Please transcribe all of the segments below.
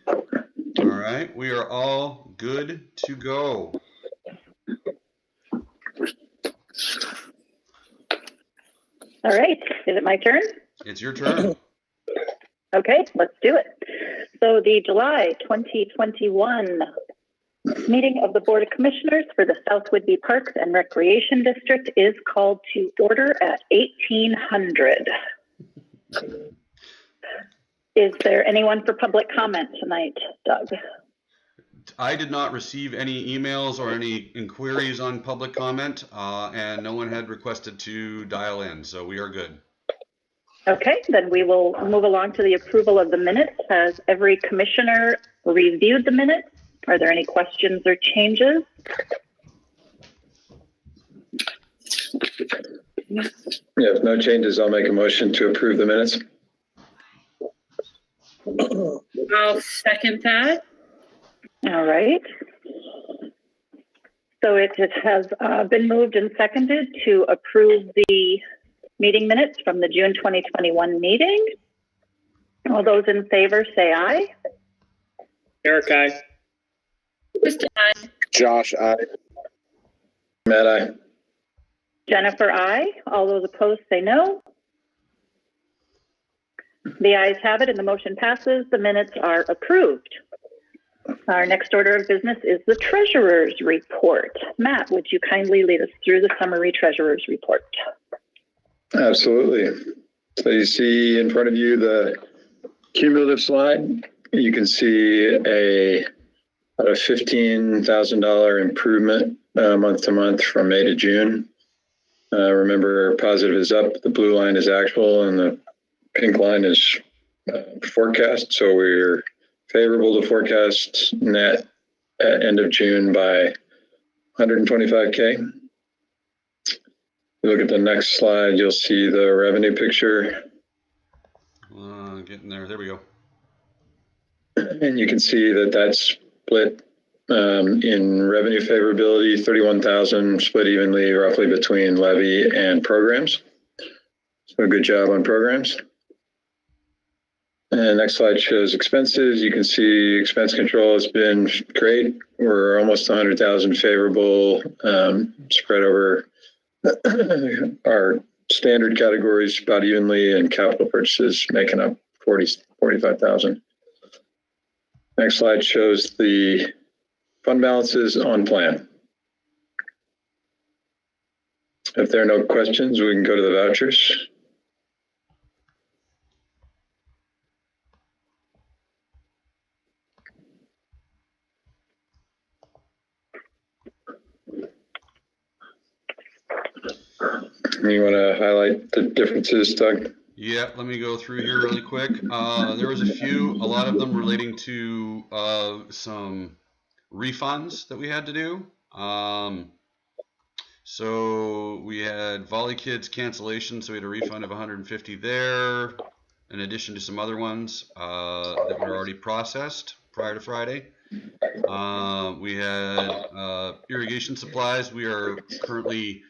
All right, we are all good to go. All right, is it my turn? It's your turn. Okay, let's do it. So the July 2021 meeting of the Board of Commissioners for the South Whidbey Parks and Recreation District is called to order at 1800. Is there anyone for public comment tonight, Doug? I did not receive any emails or any inquiries on public comment, and no one had requested to dial in, so we are good. Okay, then we will move along to the approval of the minutes. Has every commissioner reviewed the minutes? Are there any questions or changes? If no changes, I'll make a motion to approve the minutes. I'll second that. All right. So it has been moved and seconded to approve the meeting minutes from the June 2021 meeting. All those in favor say aye. Eric, aye. Krista, aye. Josh, aye. Matt, aye. Jennifer, aye. All those opposed say no. The ayes have it and the motion passes. The minutes are approved. Our next order of business is the Treasurer's Report. Matt, would you kindly lead us through the summary Treasurer's Report? Absolutely. So you see in front of you the cumulative slide. You can see about a $15,000 improvement month to month from May to June. Remember, positive is up, the blue line is actual, and the pink line is forecast. So we're favorable to forecast net at end of June by 125K. Look at the next slide, you'll see the revenue picture. Getting there. There we go. And you can see that that's split in revenue favorability, 31,000 split evenly roughly between levy and programs. So good job on programs. And next slide shows expenses. You can see expense control has been great. We're almost 100,000 favorable, spread over our standard categories about evenly, and capital purchases making up 45,000. Next slide shows the fund balances on plan. If there are no questions, we can go to the vouchers. You want to highlight the differences, Doug? Yeah, let me go through here really quick. There was a lot of them relating to some refunds that we had to do. So we had Volley Kids cancellation, so we had a refund of 150 there, in addition to some other ones that were already processed prior to Friday. We had irrigation supplies. We are currently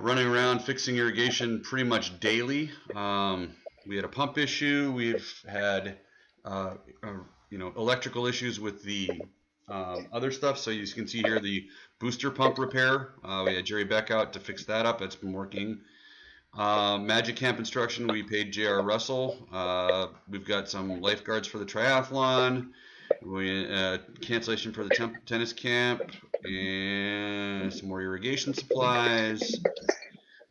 running around fixing irrigation pretty much daily. We had a pump issue. We've had electrical issues with the other stuff. So you can see here the booster pump repair. We had Jerry Beck out to fix that up. It's been working. Magic Camp instruction, we paid J.R. Russell. We've got some lifeguards for the triathlon. We cancellation for the tennis camp, and some more irrigation supplies.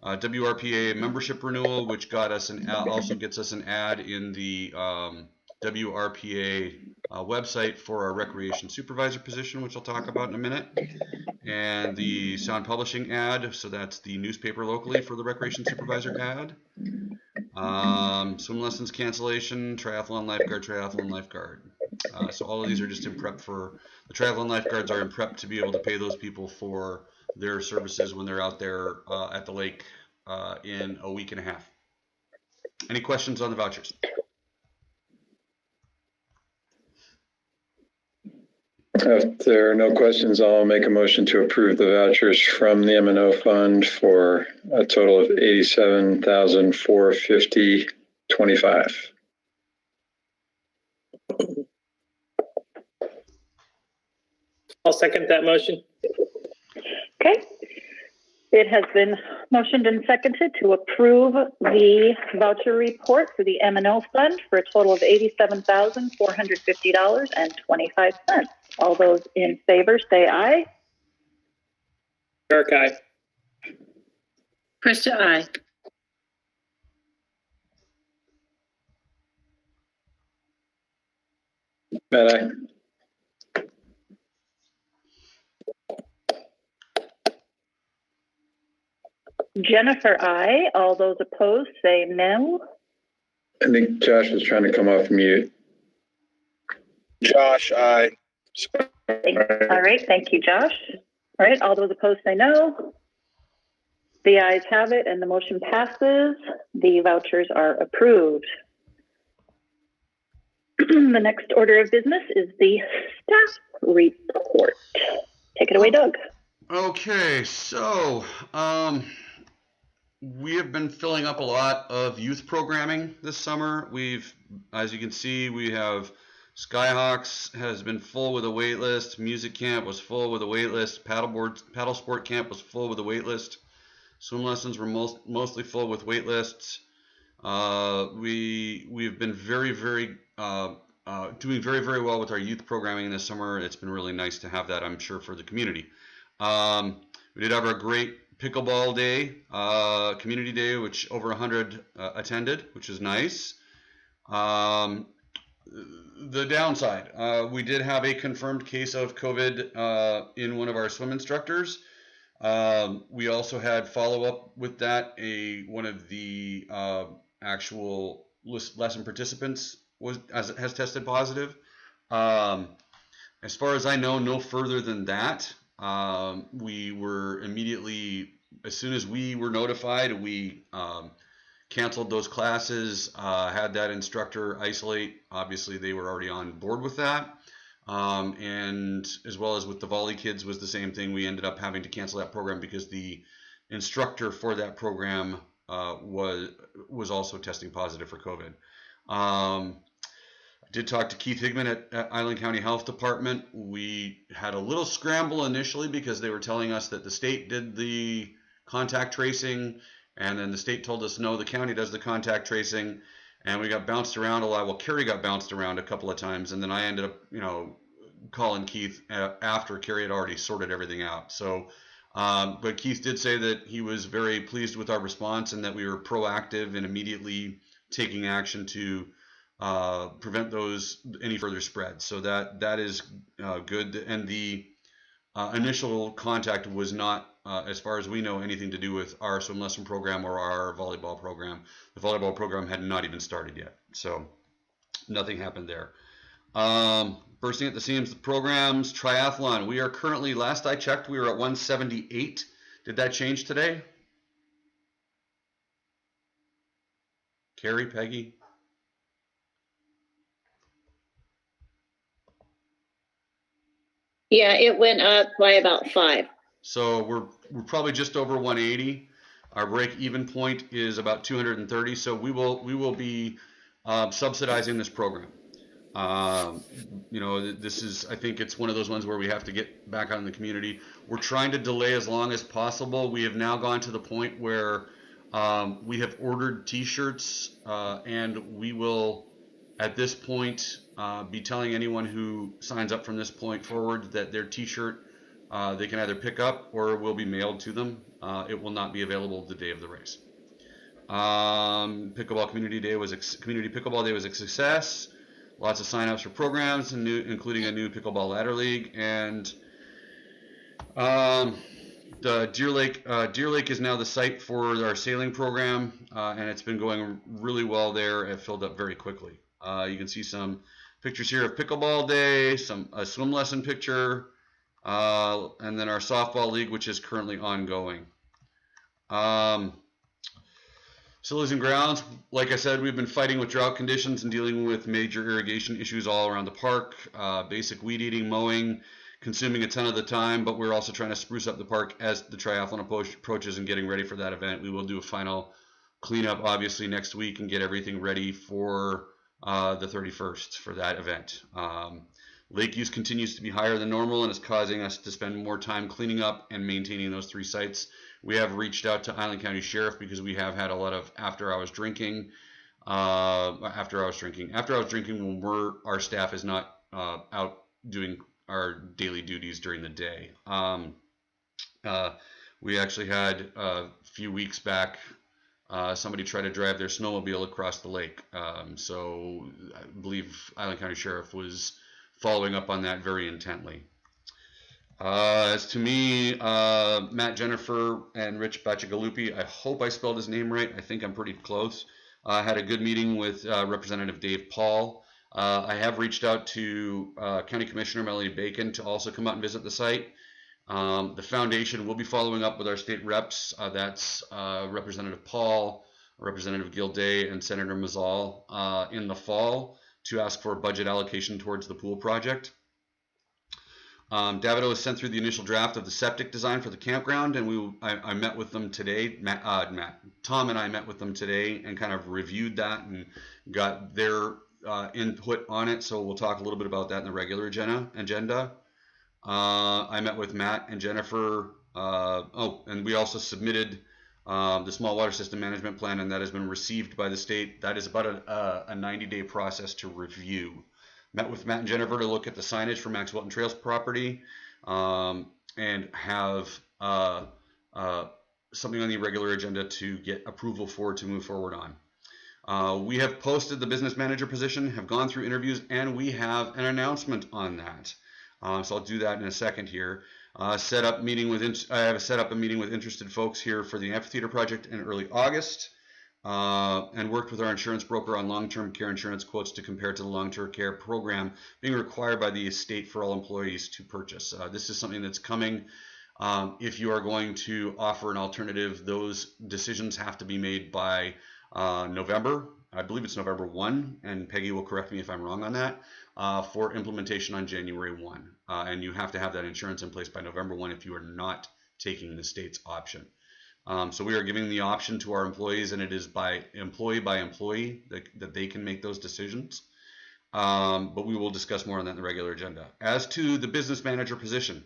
WRPA membership renewal, which got us also gets us an ad in the WRPA website for our recreation supervisor position, which I'll talk about in a minute. And the sound publishing ad, so that's the newspaper locally for the recreation supervisor ad. Swim lessons cancellation, triathlon lifeguard. So all of these are just in prep for, the triathlon lifeguards are in prep to be able to pay those people for their services when they're out there at the lake in a week and a half. Any questions on the vouchers? If there are no questions, I'll make a motion to approve the vouchers from the M&O fund for a total of $87,450.25. I'll second that motion. Okay. It has been motioned and seconded to approve the voucher report for the M&O fund for a total of $87,450.25. All those in favor say aye. Eric, aye. Krista, I. Matt, aye. Jennifer, aye. All those opposed say no. I think Josh was trying to come off mute. Josh, aye. All right. Thank you, Josh. All right. All those opposed say no. The ayes have it and the motion passes. The vouchers are approved. The next order of business is the staff report. Take it away, Doug. Okay, so we have been filling up a lot of youth programming this summer. As you can see, we have Skyhawks has been full with a wait list. Music camp was full with a wait list. Paddle sport camp was full with a wait list. Swim lessons were mostly full with wait lists. We've been very doing very well with our youth programming this summer. It's been really nice to have that, I'm sure, for the community. We did have our great pickleball day, community day, which over 100 attended, which is nice. The downside, we did have a confirmed case of COVID in one of our swim instructors. We also had follow-up with that. One of the actual lesson participants has tested positive. As far as I know, no further than that. We were immediately, as soon as we were notified, we canceled those classes, had that instructor isolate. Obviously, they were already on board with that. And as well as with the volley kids was the same thing. We ended up having to cancel that program because the instructor for that program was also testing positive for COVID. I did talk to Keith Higman at Island County Health Department. We had a little scramble initially because they were telling us that the state did the contact tracing, and then the state told us no, the county does the contact tracing, and we got bounced around a lot. Well, Carrie got bounced around a couple of times, and then I ended up, calling Keith after Carrie had already sorted everything out. So, but Keith did say that he was very pleased with our response and that we were proactive in immediately taking action to prevent any further spread. So that is good. And the initial contact was not, as far as we know, anything to do with our swim lesson program or our volleyball program. The volleyball program had not even started yet, so nothing happened there. Bursting at the seams, the programs, triathlon. We are currently, last I checked, we were at 178. Did that change today? Carrie, Peggy? Yeah, it went up by about 5. So we're probably just over 180. Our break even point is about 230. So we will be subsidizing this program. This is, I think it's one of those ones where we have to get back out in the community. We're trying to delay as long as possible. We have now gone to the point where we have ordered t-shirts, and we will, at this point, be telling anyone who signs up from this point forward that their t-shirt they can either pick up or will be mailed to them. It will not be available the day of the race. Community Pickleball Day was a success. Lots of sign-ups for programs, including a new pickleball ladder league, and the Deer Lake is now the site for our sailing program, and it's been going really well there. It filled up very quickly. You can see some pictures here of pickleball day, a swim lesson picture, and then our softball league, which is currently ongoing. Facilities and grounds, like I said, we've been fighting with drought conditions and dealing with major irrigation issues all around the park. Basic weed eating, mowing, consuming a ton of the time, but we're also trying to spruce up the park as the triathlon approaches and getting ready for that event. We will do a final cleanup, obviously, next week and get everything ready for the 31st for that event. Lake use continues to be higher than normal and is causing us to spend more time cleaning up and maintaining those 3 sites. We have reached out to Island County Sheriff because we have had a lot of after-hours drinking. After-hours drinking when our staff is not out doing our daily duties during the day. We actually had a few weeks back somebody tried to drive their snowmobile across the lake. So I believe Island County Sheriff was following up on that very intently. As to me, Matt, Jennifer, and Rich Bacigalupi, I hope I spelled his name right. I think I'm pretty close. I had a good meeting with Representative Dave Paul. I have reached out to County Commissioner Melody Bacon to also come out and visit the site. The foundation will be following up with our state reps. That's Representative Paul, Representative Gilday, and Senator Mazzal in the fall to ask for a budget allocation towards the pool project. Davido has sent through the initial draft of the septic design for the campground, and I met with them today. Tom and I met with them today and kind of reviewed that and got their input on it. So we'll talk a little bit about that in the regular agenda. I met with Matt and Jennifer. And we also submitted the small water system management plan, and that has been received by the state. That is about a 90-day process to review. Met with Matt and Jennifer to look at the signage for Max Welton Trails property, and have something on the regular agenda to get approval for to move forward on. We have posted the business manager position, have gone through interviews, and we have an announcement on that. So I'll do that in a second here. I have set up a meeting with interested folks here for the amphitheater project in early August, and worked with our insurance broker on long-term care insurance quotes to compare to the long-term care program being required by the state for all employees to purchase. This is something that's coming. If you are going to offer an alternative, those decisions have to be made by November. I believe it's November 1, and Peggy will correct me if I'm wrong on that, for implementation on January 1. And you have to have that insurance in place by November 1 if you are not taking the state's option. So we are giving the option to our employees, and it is by employee that they can make those decisions. But we will discuss more on that in the regular agenda. As to the business manager position,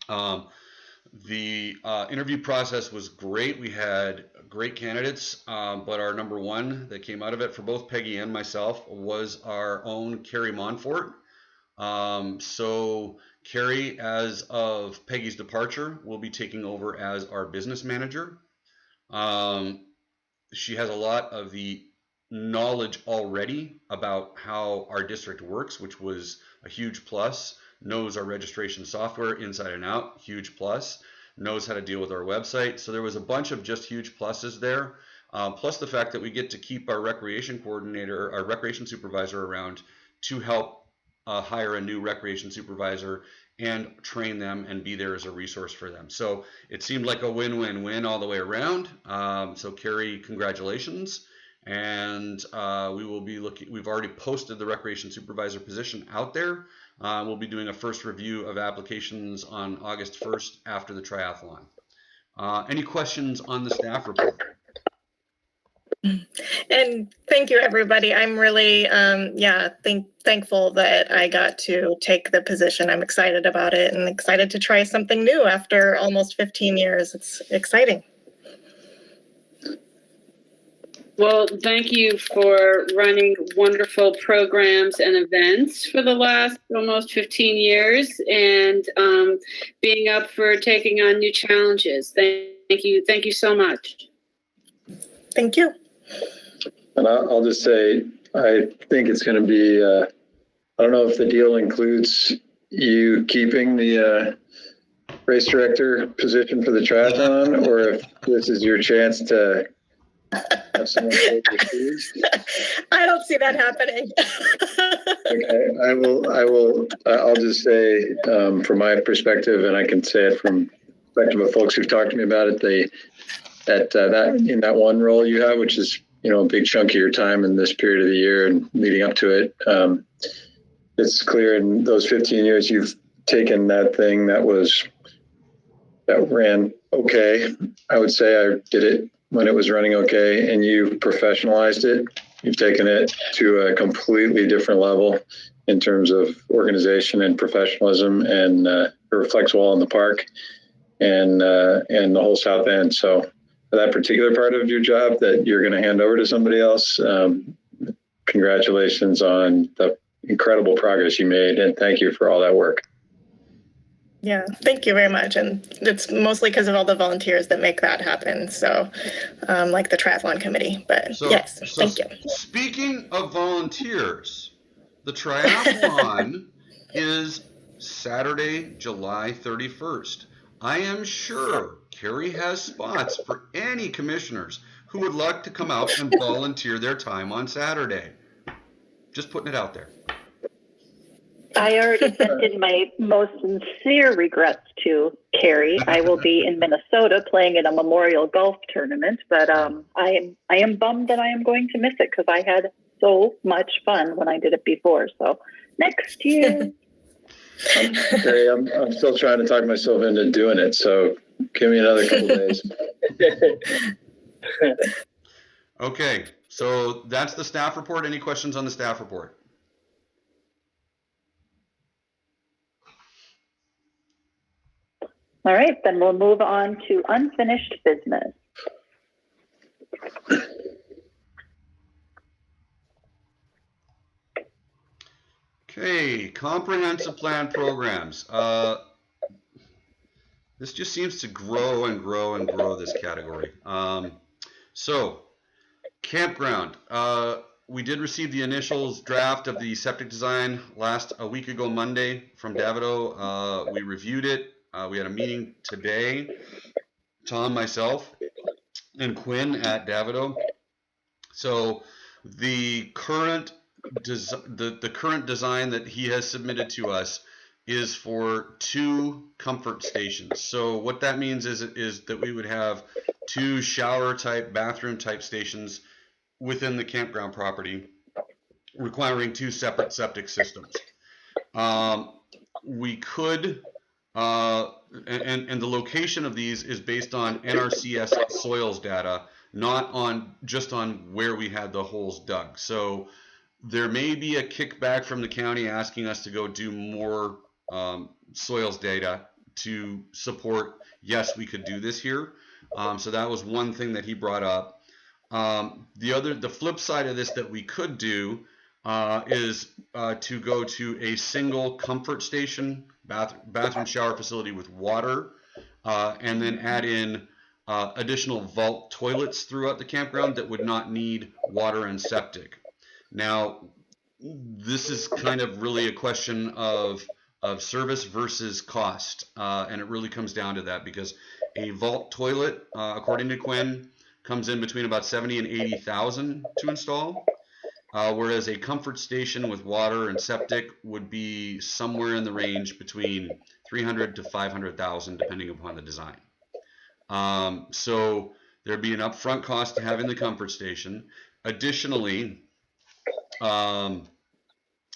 the interview process was great. We had great candidates, but our number one that came out of it for both Peggy and myself was our own Carrie Monfort. So Carrie, as of Peggy's departure, will be taking over as our business manager. She has a lot of the knowledge already about how our district works, which was a huge plus. Knows our registration software inside and out, huge plus. Knows how to deal with our website. So there was a bunch of just huge pluses there. Plus the fact that we get to keep our recreation coordinator, our recreation supervisor around to help hire a new recreation supervisor and train them and be there as a resource for them. So it seemed like a win-win-win all the way around. So Carrie, congratulations. And we will be looking, we've already posted the recreation supervisor position out there. We'll be doing a first review of applications on August 1st after the triathlon. Any questions on the staff report? And thank you, everybody. I'm really, thankful that I got to take the position. I'm excited about it and excited to try something new after almost 15 years. It's exciting. Well, thank you for running wonderful programs and events for the last almost 15 years and being up for taking on new challenges. Thank you. Thank you so much. Thank you. And I'll just say, I think it's going to be, I don't know if the deal includes you keeping the race director position for the triathlon, or if this is your chance to have someone take your shoes. I don't see that happening. Okay, I'll just say from my perspective, and I can say it from the perspective of folks who've talked to me about it, that in that one role you have, which is, a big chunk of your time in this period of the year and leading up to it, it's clear in those 15 years you've taken that thing that ran okay. I would say I did it when it was running okay, and you professionalized it You've taken it to a completely different level in terms of organization and professionalism, and it reflects well in the park and the whole South End. So for that particular part of your job that you're going to hand over to somebody else, congratulations on the incredible progress you made, and thank you for all that work. Yeah, thank you very much. And it's mostly because of all the volunteers that make that happen. So, like the triathlon committee. But yes, thank you. Speaking of volunteers, the triathlon is Saturday, July 31st. I am sure Carrie has spots for any commissioners who would like to come out and volunteer their time on Saturday. Just putting it out there. I already sent in my most sincere regrets to Carrie. I will be in Minnesota playing in a memorial golf tournament, but I am bummed that I am going to miss it because I had so much fun when I did it before. So next year. Okay, I'm still trying to talk myself into doing it, so give me another couple days. Okay, so that's the staff report. Any questions on the staff report? All right, then we'll move on to unfinished business. Okay, comprehensive plan programs. This just seems to grow and grow and grow, this category. So, campground. We did receive the initials draft of the septic design a week ago Monday from Davido. We reviewed it. We had a meeting today, Tom, myself, and Quinn at Davido. So the current design that he has submitted to us is for 2 comfort stations. So what that means is that we would have 2 shower type, bathroom type stations within the campground property, requiring 2 separate septic systems. We could, and the location of these is based on NRCS soils data, not just on where we had the holes dug. So there may be a kickback from the county asking us to go do more soils data to support, yes, we could do this here. So that was one thing that he brought up. The flip side of this that we could do is to go to a single comfort station, bathroom shower facility with water, and then add in additional vault toilets throughout the campground that would not need water and septic. Now, this is kind of really a question of service versus cost, and it really comes down to that, because a vault toilet, according to Quinn, comes in between about 70 and 80,000 to install, whereas a comfort station with water and septic would be somewhere in the range between 300 to 500,000, depending upon the design. So there'd be an upfront cost to having the comfort station. Additionally,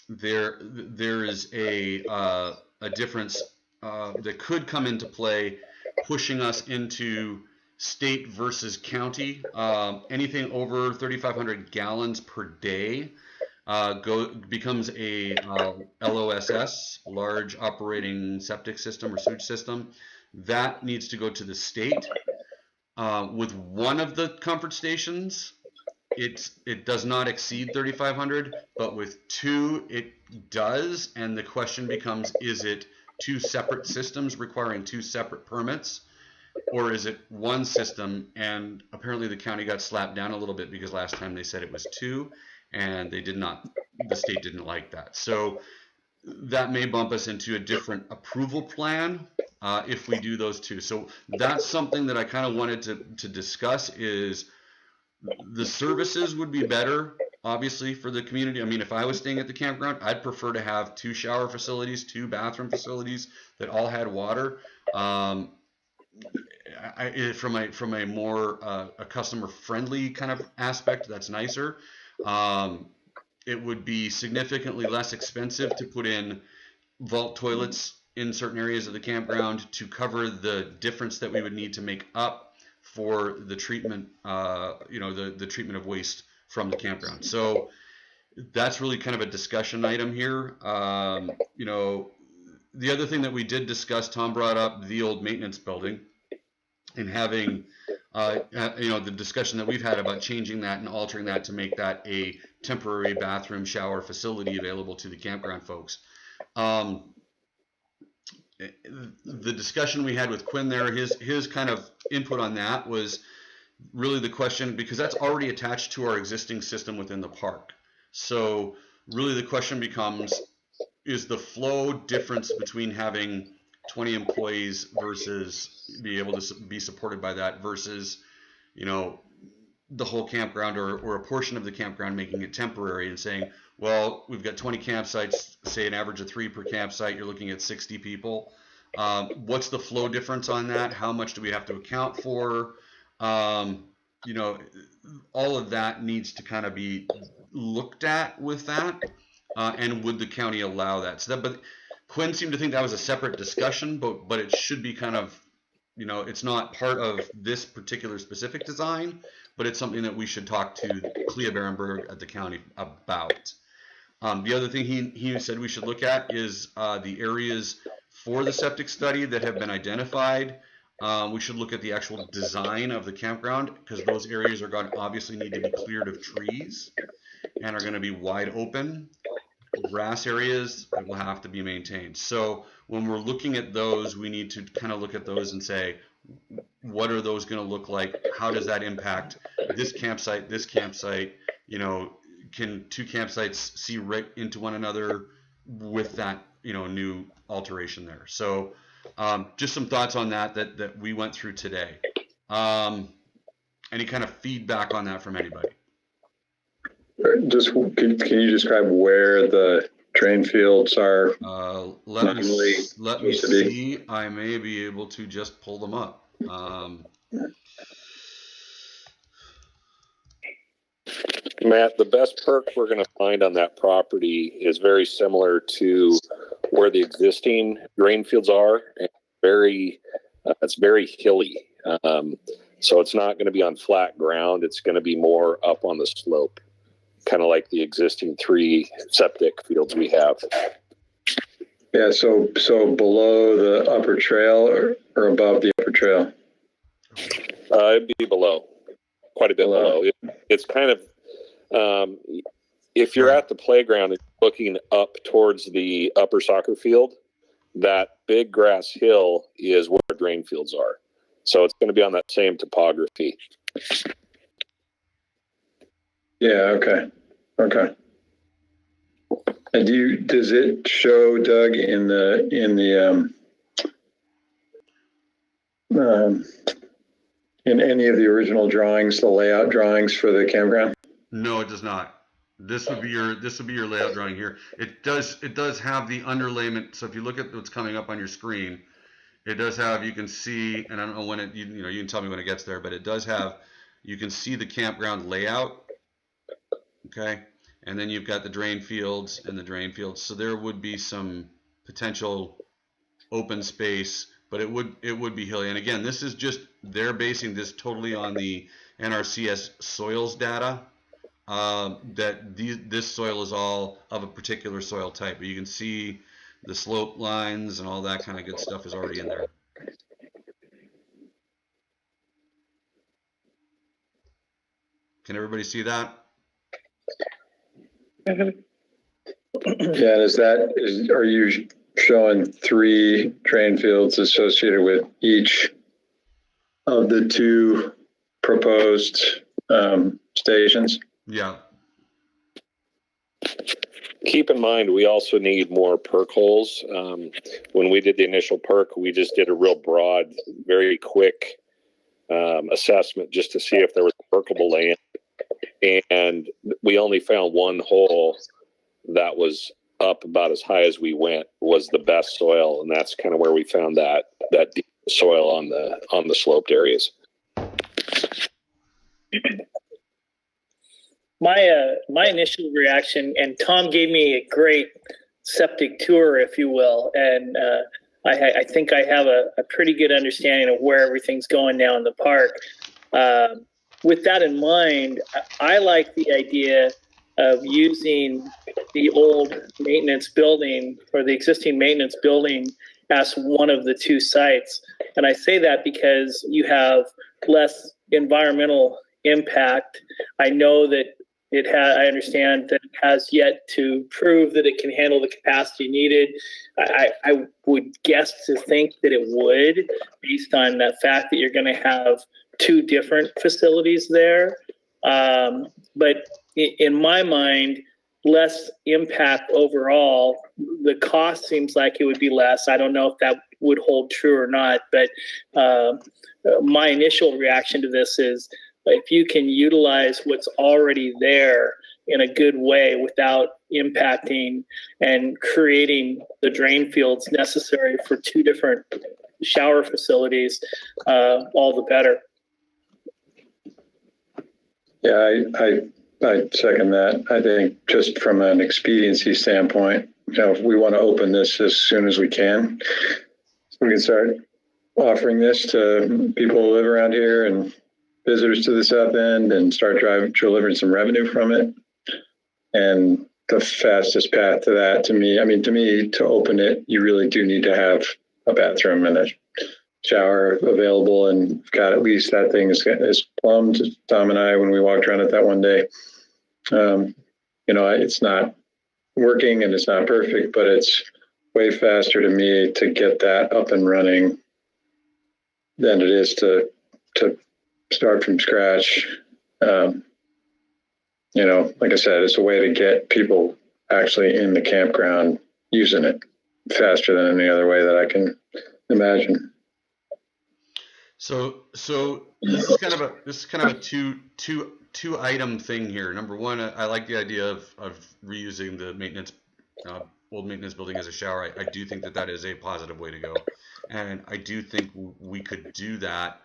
there is a difference that could come into play, pushing us into state versus county. Anything over 3,500 gallons per day becomes a LOSS, large operating septic system or sewage system. That needs to go to the state. With one of the comfort stations, it does not exceed 3,500, but with 2 it does, and the question becomes, is it 2 separate systems requiring 2 separate permits, or is it one system? And apparently the county got slapped down a little bit, because last time they said it was 2, and the state didn't like that. So that may bump us into a different approval plan if we do those 2. So that's something that I kind of wanted to discuss, is the services would be better, obviously, for the community. I mean, if I was staying at the campground, I'd prefer to have 2 shower facilities, 2 bathroom facilities that all had water. From a more a customer friendly kind of aspect, that's nicer. It would be significantly less expensive to put in vault toilets in certain areas of the campground to cover the difference that we would need to make up for the treatment, the treatment of waste from the campground. So that's really kind of a discussion item here. You know, the other thing that we did discuss, Tom brought up the old maintenance building and having, you know, the discussion that we've had about changing that and altering that to make that a temporary bathroom shower facility available to the campground folks. The discussion we had with Quinn there, his kind of input on that was really the question, because that's already attached to our existing system within the park. So really the question becomes, is the flow difference between having 20 employees versus be able to be supported by that versus, you know, the whole campground or a portion of the campground making it temporary and saying, well, we've got 20 campsites, say an average of 3 per campsite, you're looking at 60 people. What's the flow difference on that? How much do we have to account for? You know, all of that needs to kind of be looked at with that. And would the county allow that? So that, but Quinn seemed to think that was a separate discussion, but it should be kind of, you know, it's not part of this particular specific design, but it's something that we should talk to Clea Berenberg at the county about. The other thing he said we should look at is the areas for the septic study that have been identified. We should look at the actual design of the campground, because those areas are going to obviously need to be cleared of trees and are going to be wide open. Grass areas that will have to be maintained. So when we're looking at those, we need to kind of look at those and say, what are those going to look like? How does that impact this campsite, this campsite? You know, can 2 campsites see right into one another with that, you know, new alteration there? So just some thoughts on that we went through today. Any kind of feedback on that from anybody? Just can you describe where the drain fields are? Let me see. I may be able to just pull them up. Matt, the best perk we're going to find on that property is very similar to where the existing drain fields are. And it's very hilly. So it's not going to be on flat ground. It's going to be more up on the slope, kind of like the existing 3 septic fields we have. Yeah, so below the upper trail or above the upper trail? It'd be below, quite a bit below. It's kind of, if you're at the playground and looking up towards the upper soccer field, that big grass hill is where drain fields are. So it's going to be on that same topography. Yeah, okay. And does it show, Doug, in any of the original drawings, the layout drawings for the campground? No, it does not. This would be your layout drawing here. It does have the underlayment. So if you look at what's coming up on your screen, it does have, you can see, and I don't know when it, you can tell me when it gets there, but it does have, you can see the campground layout. Okay. And then you've got the drain fields and the drain fields. So there would be some potential open space, but it would be hilly. And again, this is just, they're basing this totally on the NRCS soils data, that this soil is all of a particular soil type. But you can see the slope lines and all that kind of good stuff is already in there. Can everybody see that? Mm-hmm. Yeah, are you showing 3 drain fields associated with each of the 2 proposed stations? Yeah. Keep in mind, we also need more perk holes. When we did the initial perk, we just did a real broad, very quick assessment just to see if there was perkable land. And we only found 1 hole that was up about as high as we went, was the best soil. And that's kind of where we found that deep soil on the sloped areas. My initial reaction, and Tom gave me a great septic tour, if you will, and I think I have a pretty good understanding of where everything's going now in the park. with that in mind, I like the idea of using the old maintenance building or the existing maintenance building as one of the two sites. And I say that because you have less environmental impact. I know that I understand that it has yet to prove that it can handle the capacity needed. I would guess to think that it would, based on the fact that you're going to have two different facilities there. But in my mind, less impact overall. The cost seems like it would be less. I don't know if that would hold true or not, but my initial reaction to this is if you can utilize what's already there in a good way without impacting and creating the drain fields necessary for two different shower facilities, all the better. Yeah, I second that. I think just from an expediency standpoint, if we want to open this as soon as we can start offering this to people who live around here and visitors to the south end and start delivering some revenue from it. And the fastest path to that, to me, to open it, you really do need to have a bathroom and a shower available, and got at least that thing is plumbed. Tom and I, when we walked around it that one day, it's not working and it's not perfect, but it's way faster to me to get that up and running than it is to start from scratch. Like I said, it's a way to get people actually in the campground using it faster than any other way that I can imagine. So this is kind of a two item thing here. Number one, I like the idea of reusing the old maintenance building as a shower. I do think that is a positive way to go, and I do think we could do that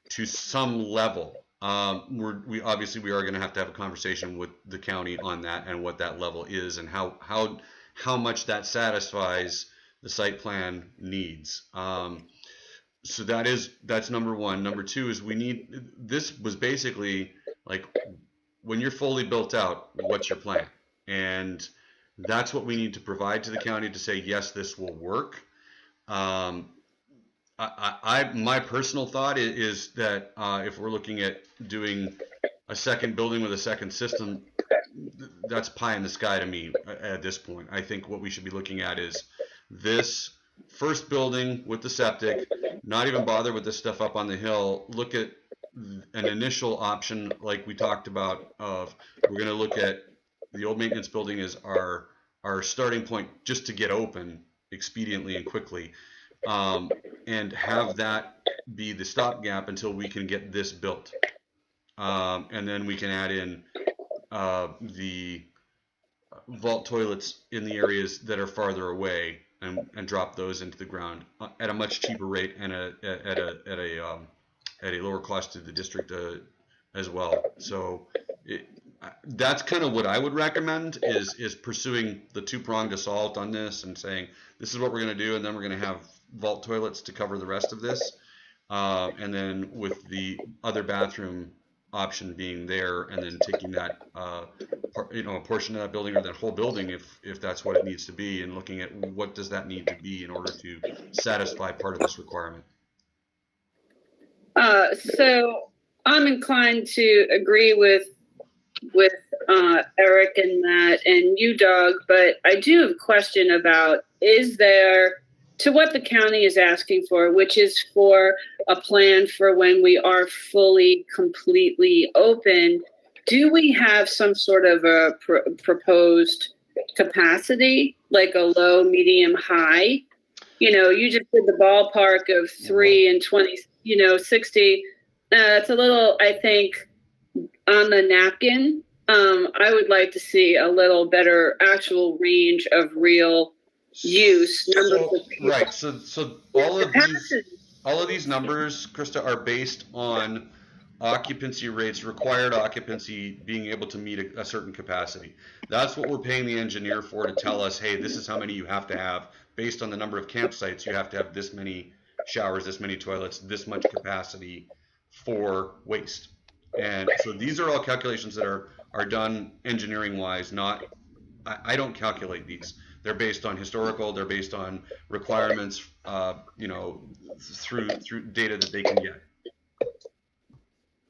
to some level. We are going to have a conversation with the county on that and what that level is and how much that satisfies the site plan needs. So that's number one. Number two is this was basically like, when you're fully built out, what's your plan? And that's what we need to provide to the county to say, yes, this will work. My personal thought is that if we're looking at doing a second building with a second system, that's pie in the sky to me at this point. I think what we should be looking at is this first building with the septic, not even bother with this stuff up on the hill. Look at an initial option like we talked about of we're going to look at the old maintenance building as our starting point just to get open expediently and quickly. And have that be the stopgap until we can get this built. And then we can add in the vault toilets in the areas that are farther away and drop those into the ground at a much cheaper rate and at a lower cost to the district as well. So that's kind of what I would recommend is pursuing the two-pronged assault on this and saying, this is what we're going to do, and then we're going to have vault toilets to cover the rest of this, and then with the other bathroom option being there, and then taking that a portion of that building or that whole building if that's what it needs to be, and looking at what does that need to be in order to satisfy part of this requirement. So I'm inclined to agree with Eric and that, and you, Doug, but I do have a question about, is there, to what the county is asking for, which is for a plan for when we are fully, completely open, do we have some sort of a proposed capacity, like a low, medium, high? You just did the ballpark of 3 and 20, 60. It's a little, I think, on the napkin. I would like to see a little better actual range of real use. Right. So all of these numbers, Krista, are based on occupancy rates, required occupancy, being able to meet a certain capacity. That's what we're paying the engineer for, to tell us, hey, this is how many you have to have based on the number of campsites. You have to have this many showers, this many toilets, this much capacity for waste. And so these are all calculations that are done engineering wise, not, I don't calculate these. They're based on historical, they're based on requirements, through data that they can get.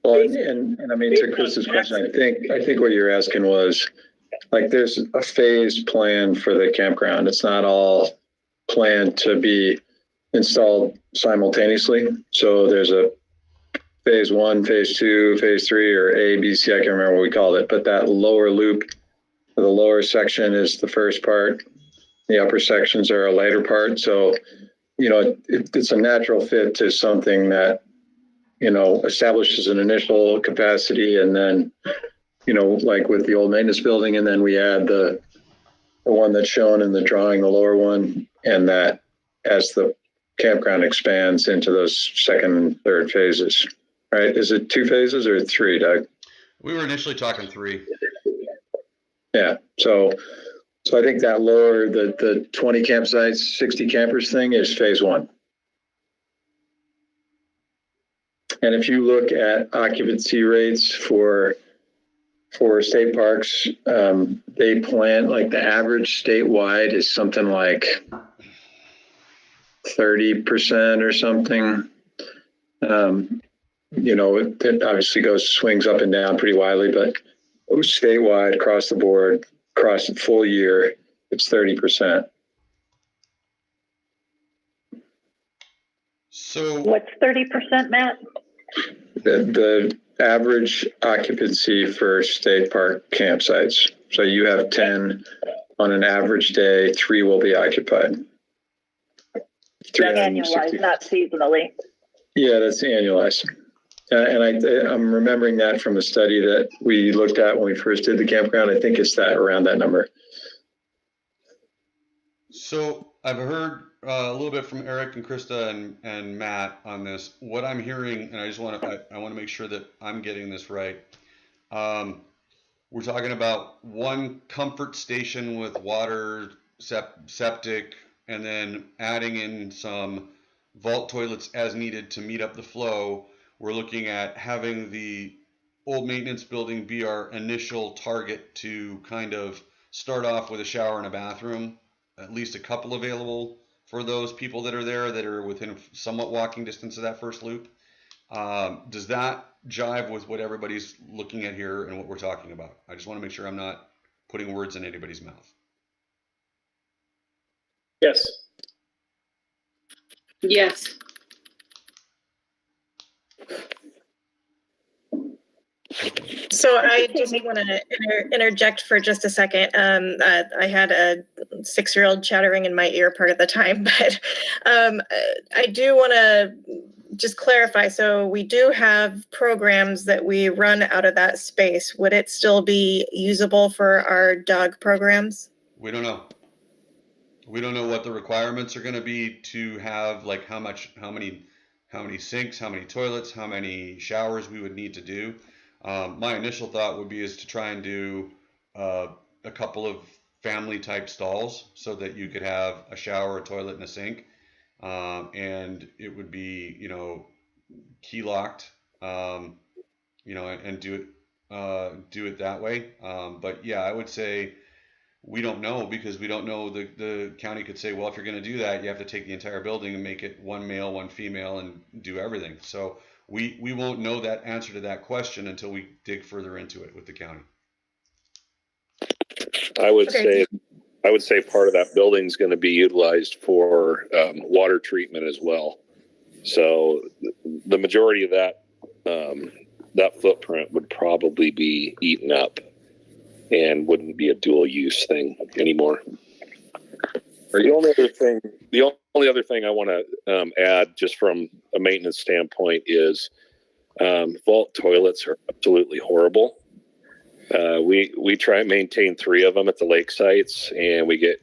Well, and I mean, to Chris's question, I think what you're asking was, like, there's a phase plan for the campground. It's not all planned to be installed simultaneously. So there's a phase 1, phase 2, phase 3, or A, B, C, I can't remember what we called it, but that lower loop, the lower section is the first part. The upper sections are a later part. So, it's a natural fit to something that, establishes an initial capacity, and then, like with the old maintenance building, and then we add the one that's shown in the drawing, the lower one, and that as the campground expands into those second and third phases, right? Is it 2 phases or 3, Doug? We were initially talking 3. Yeah. So I think that lower, the 20 campsites, 60 campers thing is phase 1. And if you look at occupancy rates for state parks, they plan, like, the average statewide is something like 30% or something. It obviously swings up and down pretty widely, but statewide, across the board, across the full year, it's 30%. So What's 30%, Matt? The average occupancy for state park campsites. So you have 10 on an average day, 3 will be occupied. Annualized, not seasonally. Yeah, that's annualized. And I'm remembering that from a study that we looked at when we first did the campground. I think it's around that number. So I've heard a little bit from Eric and Krista and Matt on this. What I'm hearing, and I want to make sure that I'm getting this right. We're talking about one comfort station with water, septic, and then adding in some vault toilets as needed to meet up the flow. We're looking at having the old maintenance building be our initial target to kind of start off with a shower and a bathroom, at least a couple available for those people that are there that are within somewhat walking distance of that first loop. Does that jive with what everybody's looking at here and what we're talking about? I just want to make sure I'm not putting words in anybody's mouth. Yes. Yes. So I just want to interject for just a second. I had a 6-year-old chattering in my ear part of the time, but I do want to just clarify. So we do have programs that we run out of that space. Would it still be usable for our dog programs? We don't know. We don't know what the requirements are going to be to have, like, how many sinks, how many toilets, how many showers we would need to do. My initial thought would be is to try and do a couple of family type stalls so that you could have a shower, a toilet, and a sink, and it would be key locked, and do it that way. But yeah, I would say we don't know, because we don't know. The county could say, well, if you're going to do that, you have to take the entire building and make it one male, one female, and do everything. So we won't know that answer to that question until we dig further into it with the county. I would say part of that building is going to be utilized for water treatment as well. So the majority of that footprint would probably be eaten up and wouldn't be a dual use thing anymore. The only other thing I want to add, just from a maintenance standpoint, is vault toilets are absolutely horrible. We try and maintain 3 of them at the lake sites, and we get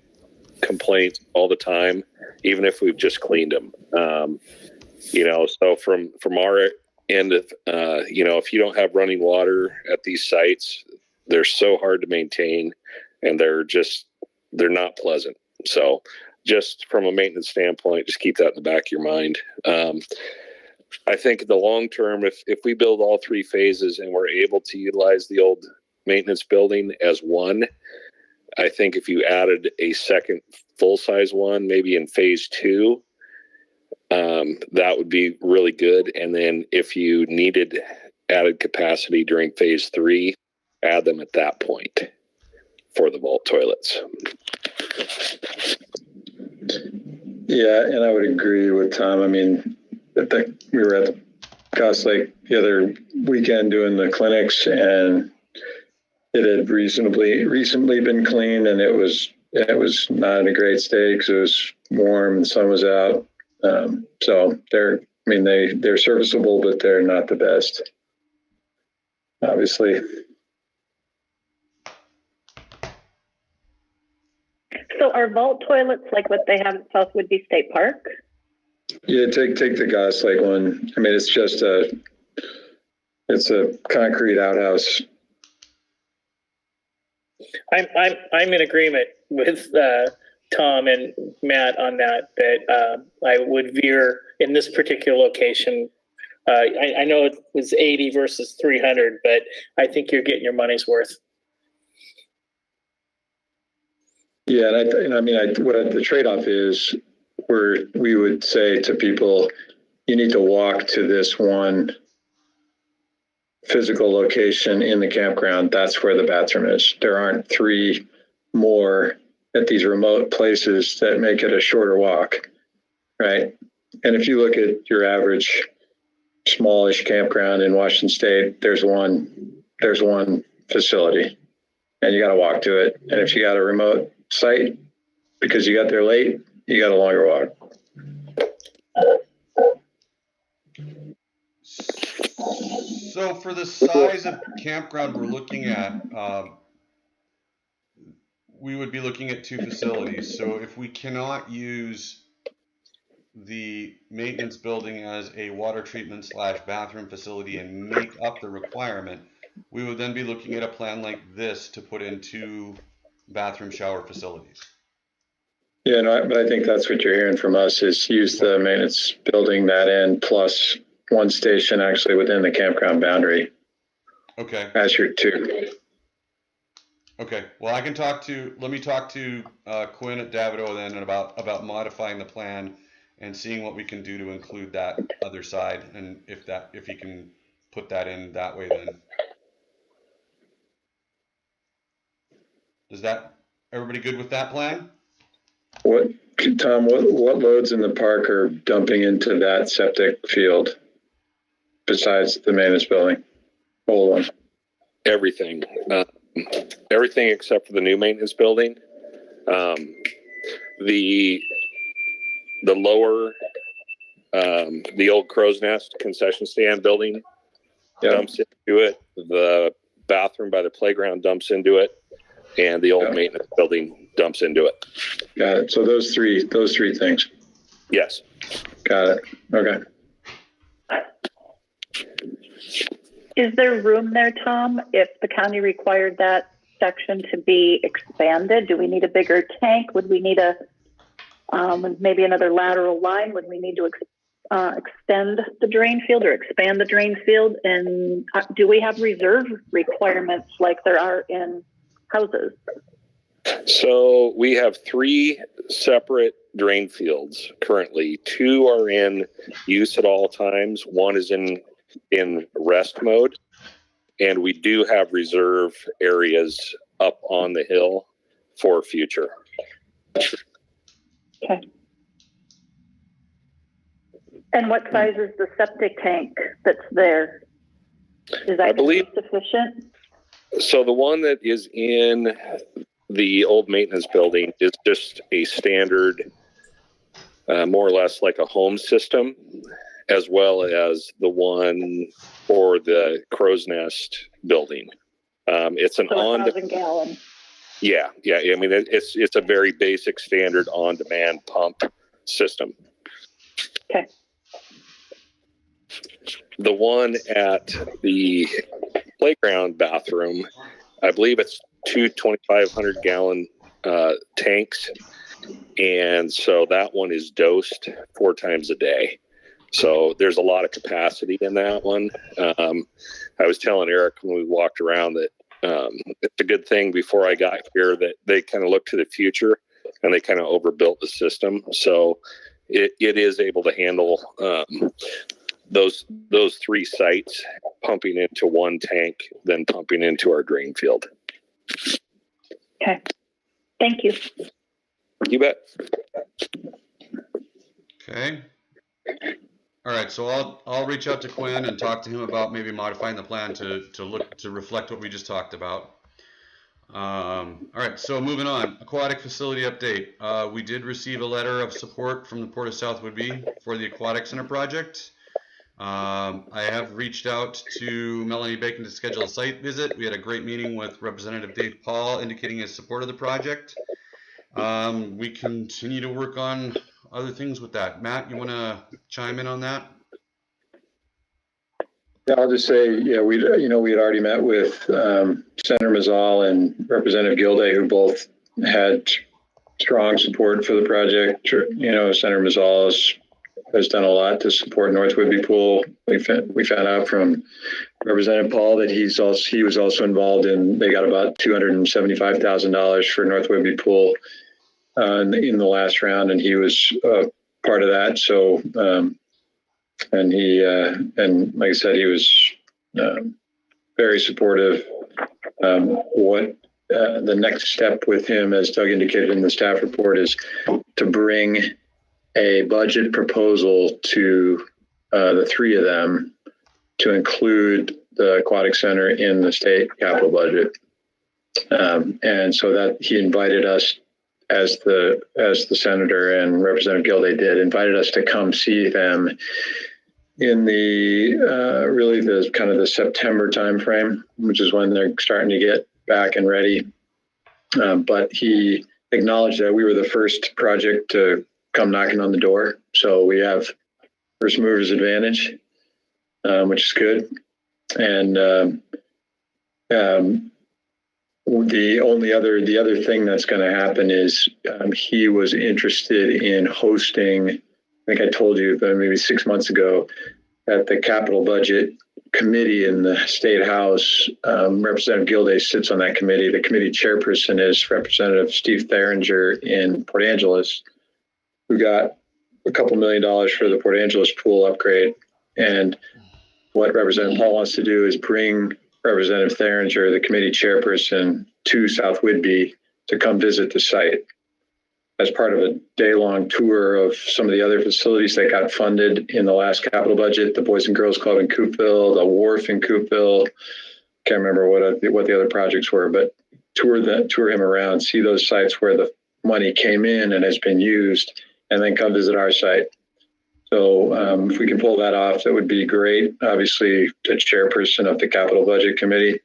complaints all the time, even if we've just cleaned them. So from our end, if you don't have running water at these sites, they're so hard to maintain, and they're not pleasant. So just from a maintenance standpoint, just keep that in the back of your mind. I think the long term, if we build all three phases and we're able to utilize the old maintenance building as one, I think if you added a second full size one, maybe in phase 2, that would be really good. And then if you needed added capacity during phase 3, add them at that point for the vault toilets. Yeah, and I would agree with Tom. I mean, we were at the Goss Lake the other weekend doing the clinics, and it had recently been cleaned, and it was not in a great state because it was warm and the sun was out. So they're serviceable, but they're not the best, obviously. So are vault toilets like what they have at South Whidbey State Park? Yeah, take the Goss Lake one. I mean, it's just it's a concrete outhouse. I'm in agreement with Tom and Matt on that I would veer in this particular location. I know it was 80 versus 300, but I think you're getting your money's worth. Yeah, and I mean, what the trade-off is, where we would say to people, you need to walk to this one physical location in the campground. That's where the bathroom is. There aren't 3 more at these remote places that make it a shorter walk, right? And if you look at your average smallish campground in Washington State, there's one facility, and you got to walk to it. And if you got a remote site because you got there late, you got a longer walk. So for the size of campground we're looking at, we would be looking at 2 facilities. So if we cannot use the maintenance building as a water treatment / bathroom facility and make up the requirement, we would then be looking at a plan like this to put in 2 bathroom shower facilities. Yeah, no, but I think that's what you're hearing from us is use the maintenance building that end plus one station actually within the campground boundary. Okay. As your 2. Okay. Well, let me talk to Quinn at Davido then about modifying the plan and seeing what we can do to include that other side, and if he can put that in that way, then. Is that everybody good with that plan? Tom, what loads in the park are dumping into that septic field besides the maintenance building? Hold on. Everything except for the new maintenance building. The lower, the old Crow's Nest concession stand building dumps into it. The bathroom by the playground dumps into it, and the old maintenance building dumps into it. Got it. So those three things. Yes. Got it. Okay. Is there room there, Tom, if the county required that section to be expanded? Do we need a bigger tank? Would we need maybe another lateral line? Would we need to extend the drain field or expand the drain field? And do we have reserve requirements like there are in houses? So we have 3 separate drain fields currently. 2 are in use at all times. 1 is in rest mode, and we do have reserve areas up on the hill for future. Okay. And what size is the septic tank that's there? Is that sufficient? So the one that is in the old maintenance building is just a standard, more or less like a home system, as well as the one for the Crow's Nest building. It's an 1,000 gallon. Yeah. I mean, it's a very basic standard on-demand pump system. Okay. The one at the playground bathroom, I believe it's 2 2,500 gallon tanks, and so that one is dosed 4 times a day. So there's a lot of capacity in that one. I was telling Eric when we walked around that it's a good thing before I got here that they kind of looked to the future and they kind of overbuilt the system. So it is able to handle those 3 sites pumping into one tank, then pumping into our drain field. Okay. Thank you. You bet. Okay. All right, so I'll reach out to Quinn and talk to him about maybe modifying the plan to reflect what we just talked about. All right, so moving on, aquatic facility update. We did receive a letter of support from the Port of South Whidbey for the aquatic center project. I have reached out to Melanie Bacon to schedule a site visit. We had a great meeting with Representative Dave Paul indicating his support of the project. We continue to work on other things with that. Matt, you want to chime in on that? Yeah, I'll just say, yeah, we had already met with Senator Mazzal and Representative Gilday, who both had strong support for the project. Senator Mazzal has done a lot to support North Whidbey Pool. We found out from Representative Paul that he was also involved in. They got about $275,000 for North Whidbey Pool in the last round, and he was part of that. So, and he and like I said, he was very supportive. What the next step with him, as Doug indicated in the staff report, is to bring a budget proposal to the 3 of them to include the aquatic center in the state capital budget. And so that he invited us, as the senator and Representative Gilday did, invited us to come see them in the really the kind of the September timeframe, which is when they're starting to get back and ready. But he acknowledged that we were the first project to come knocking on the door, so we have first movers advantage, which is good. And the other thing that's going to happen is he was interested in hosting, I think I told you maybe 6 months ago, at the capital budget committee in the state house. Representative Gilday sits on that committee. The committee chairperson is Representative Steve Theringer in Port Angeles, who got a couple $1 million for the Port Angeles pool upgrade. And what Representative Paul wants to do is bring Representative Theringer, the committee chairperson, to South Whidbey to come visit the site as part of a day-long tour of some of the other facilities that got funded in the last capital budget, the Boys and Girls Club in Coopville, the wharf in Coopville. Can't remember what the other projects were, but tour him around, see those sites where the money came in and has been used, and then come visit our site. So if we can pull that off, that would be great. Obviously, the chairperson of the capital budget committee,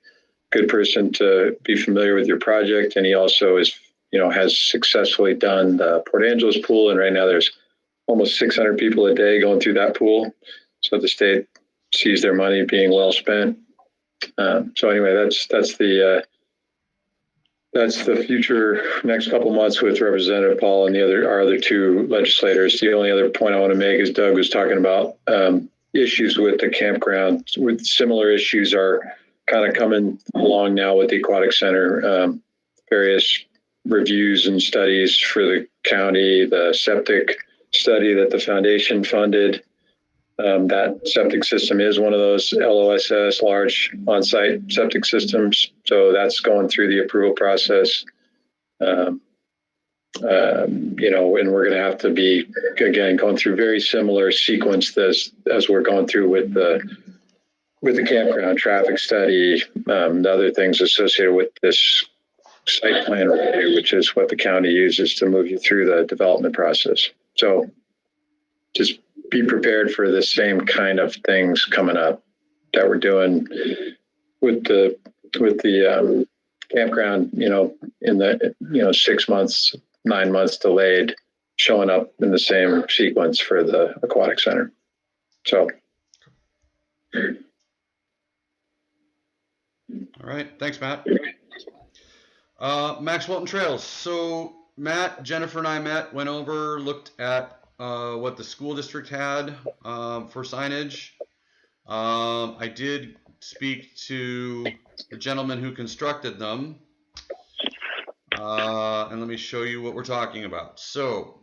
good person to be familiar with your project. And he also has successfully done the Port Angeles pool. And right now there's almost 600 people a day going through that pool. So the state sees their money being well spent. So anyway, that's the future next couple months with Representative Paul and our other 2 legislators. The only other point I want to make is Doug was talking about issues with the campground. With similar issues are kind of coming along now with the aquatic center. Various reviews and studies for the county, the septic study that the foundation funded. That septic system is one of those LOSS, large on-site septic systems. So that's going through the approval process. And we're going to have to be, again, going through very similar sequence as we're going through with the campground traffic study, the other things associated with this site plan review, which is what the county uses to move you through the development process. So just be prepared for the same kind of things coming up that we're doing with the campground, in the 6 months, 9 months delayed, showing up in the same sequence for the aquatic center. So. All right, thanks, Matt. Max Walton Trails. So Matt, Jennifer and I went over, looked at what the school district had for signage. I did speak to the gentleman who constructed them. And let me show you what we're talking about. So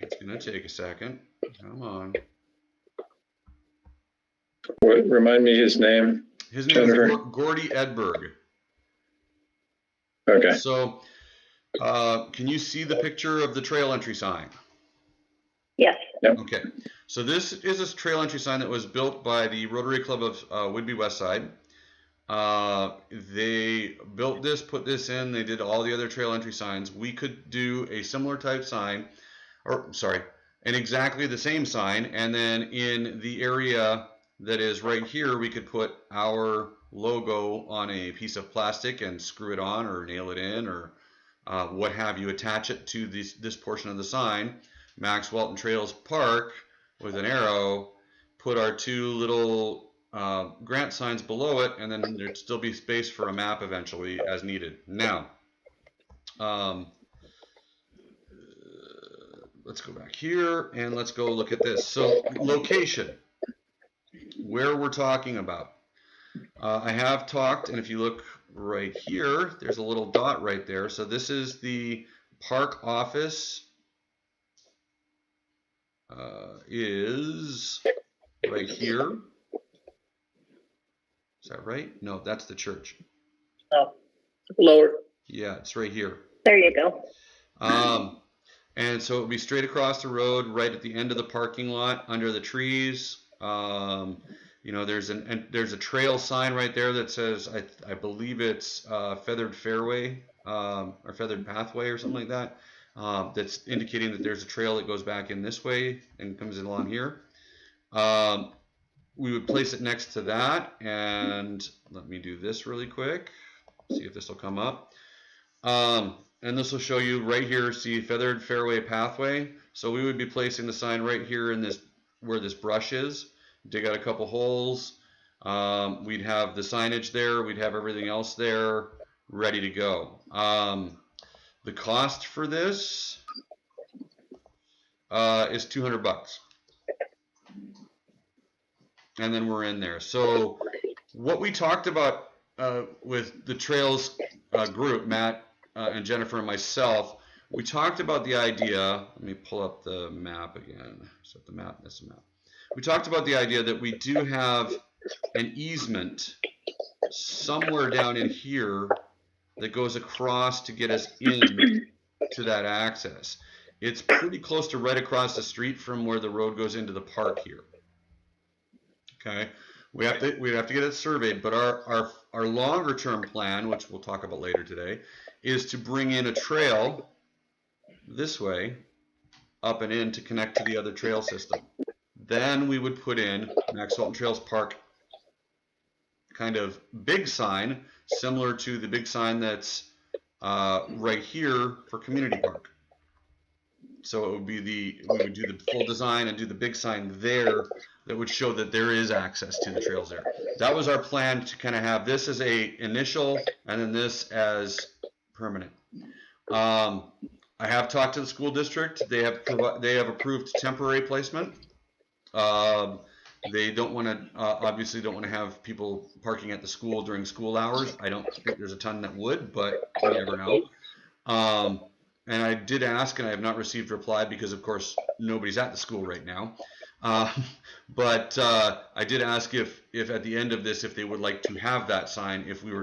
it's going to take a second. Come on. What, remind me his name? His name is Gordy Edberg. Okay. So can you see the picture of the trail entry sign? Yes. Yep. Okay. So this is a trail entry sign that was built by the Rotary Club of Whidbey Westside. They built this, put this in, they did all the other trail entry signs. We could do a similar type sign, and exactly the same sign, and then in the area that is right here, we could put our logo on a piece of plastic and screw it on or nail it in or what have you, attach it to this portion of the sign, Max Walton Trails Park with an arrow, put our two little grant signs below it, and then there'd still be space for a map eventually as needed. Now, let's go back here and let's go look at this. So location, where we're talking about. I have talked, and if you look right here, there's a little dot right there. So this is the park office is right here. Is that right? No, that's the church. Oh, lower. Yeah, it's right here. There you go. And so it would be straight across the road, right at the end of the parking lot, under the trees. You know, there's a trail sign right there that says, I believe it's Feathered Fairway or Feathered Pathway or something like that. That's indicating that there's a trail that goes back in this way and comes along here. We would place it next to that, and let me do this really quick, see if this will come up. And this will show you right here, see Feathered Fairway Pathway. So we would be placing the sign right here in this, where this brush is, dig out a couple holes. We'd have the signage there, we'd have everything else there ready to go. The cost for this is $200. And then we're in there. So what we talked about with the Trails group, Matt and Jennifer and myself, we talked about the idea, let me pull up the map again. So the map, that's the map. We talked about the idea that we do have an easement somewhere down in here that goes across to get us in to that access. It's pretty close to right across the street from where the road goes into the park here. Okay, we'd have to get it surveyed, but our longer term plan, which we'll talk about later today, is to bring in a trail this way up and in to connect to the other trail system. Then we would put in Max Walton Trails Park kind of big sign, similar to the big sign that's right here for Community Park. So it would be we would do the full design and do the big sign there that would show that there is access to the trails there. That was our plan, to kind of have this as a initial and then this as permanent. I have talked to the school district. They have approved temporary placement. They don't want to, obviously don't want to have people parking at the school during school hours. I don't think there's a ton that would, but you never know. And I did ask, and I have not received a reply because, of course, nobody's at the school right now. But I did ask if at the end of this, if they would like to have that sign, if we were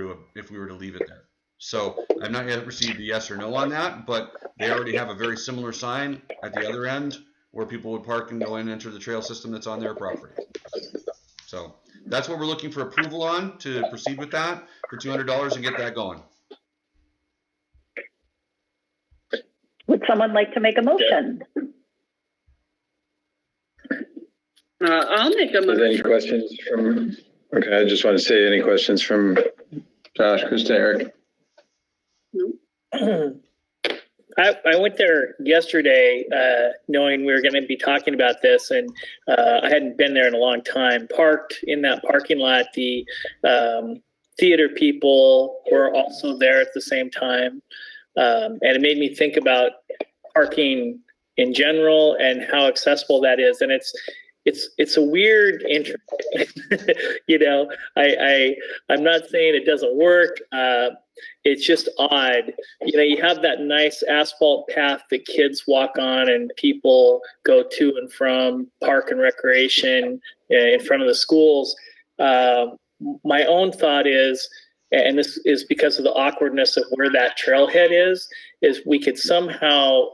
to leave it there. So I've not yet received a yes or no on that, but they already have a very similar sign at the other end where people would park and go in and enter the trail system that's on their property. So that's what we're looking for approval on, to proceed with that for $200 and get that going. Would someone like to make a motion? I'll make a motion. Any questions from, okay, I just want to say, any questions from Josh, Krista, Eric? I went there yesterday knowing we were going to be talking about this, and I hadn't been there in a long time. Parked in that parking lot, the theater people were also there at the same time. And it made me think about parking in general and how accessible that is. And it's a weird interest. You know, I'm not saying it doesn't work. It's just odd. You know, you have that nice asphalt path that kids walk on and people go to and from park and recreation in front of the schools. My own thought is, and this is because of the awkwardness of where that trailhead is we could somehow,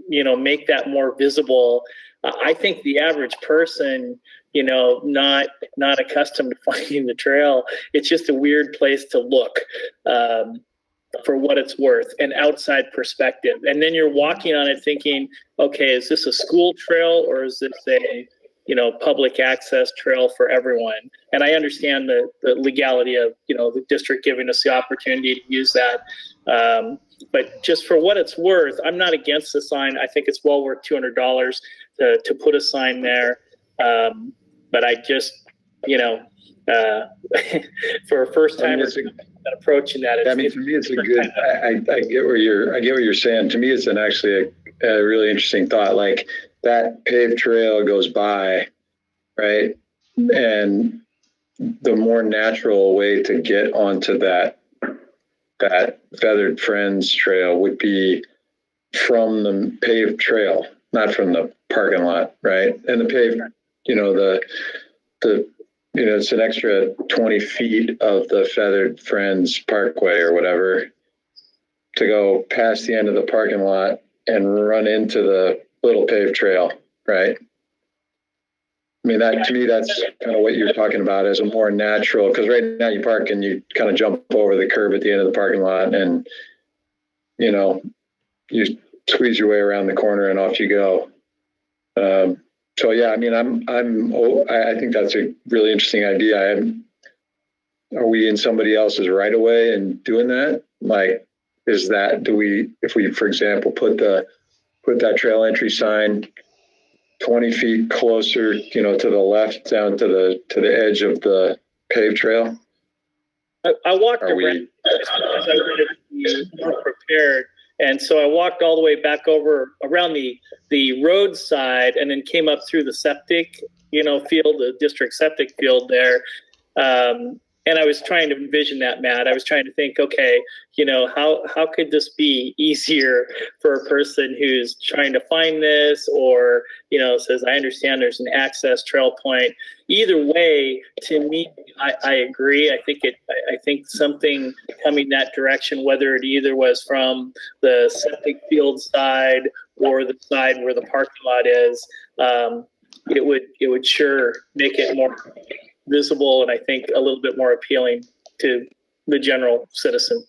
you know, make that more visible. I think the average person, you know, not accustomed to finding the trail, it's just a weird place to look for what it's worth, an outside perspective. And then you're walking on it thinking, okay, is this a school trail or is this a, you know, public access trail for everyone? And I understand the legality of, you know, the district giving us the opportunity to use that. But just for what it's worth, I'm not against the sign. I think it's well worth $200 to put a sign there. But I just, you know, for a first time approaching that. I mean, for me, it's a good. I get what you're saying. To me, it's actually a really interesting thought. Like that paved trail goes by, right, and the more natural way to get onto that Feathered Friends trail would be from the paved trail, not from the parking lot, right? And the paved, you know, the you know, it's an extra 20 feet of the Feathered Friends Parkway or whatever to go past the end of the parking lot and run into the little paved trail, right? I mean, that to me, that's kind of what you're talking about as a more natural, because right now you park and you kind of jump over the curb at the end of the parking lot and, you know, you squeeze your way around the corner and off you go. So yeah, I mean, I think that's a really interesting idea. Are we in somebody else's right of way and doing that? Like, if we, for example, put that trail entry sign 20 feet closer, you know, to the left down to the edge of the paved trail? I walked around because I wanted to be more prepared. And so I walked all the way back over around the roadside and then came up through the septic, you know, field, the district septic field there. And I was trying to envision that, Matt. I was trying to think, okay, you know, how could this be easier for a person who's trying to find this, or, you know, says, I understand there's an access trail point. Either way, to me, I agree. I think something coming that direction, whether it either was from the septic field side or the side where the parking lot is, it would sure make it more visible and I think a little bit more appealing to the general citizen.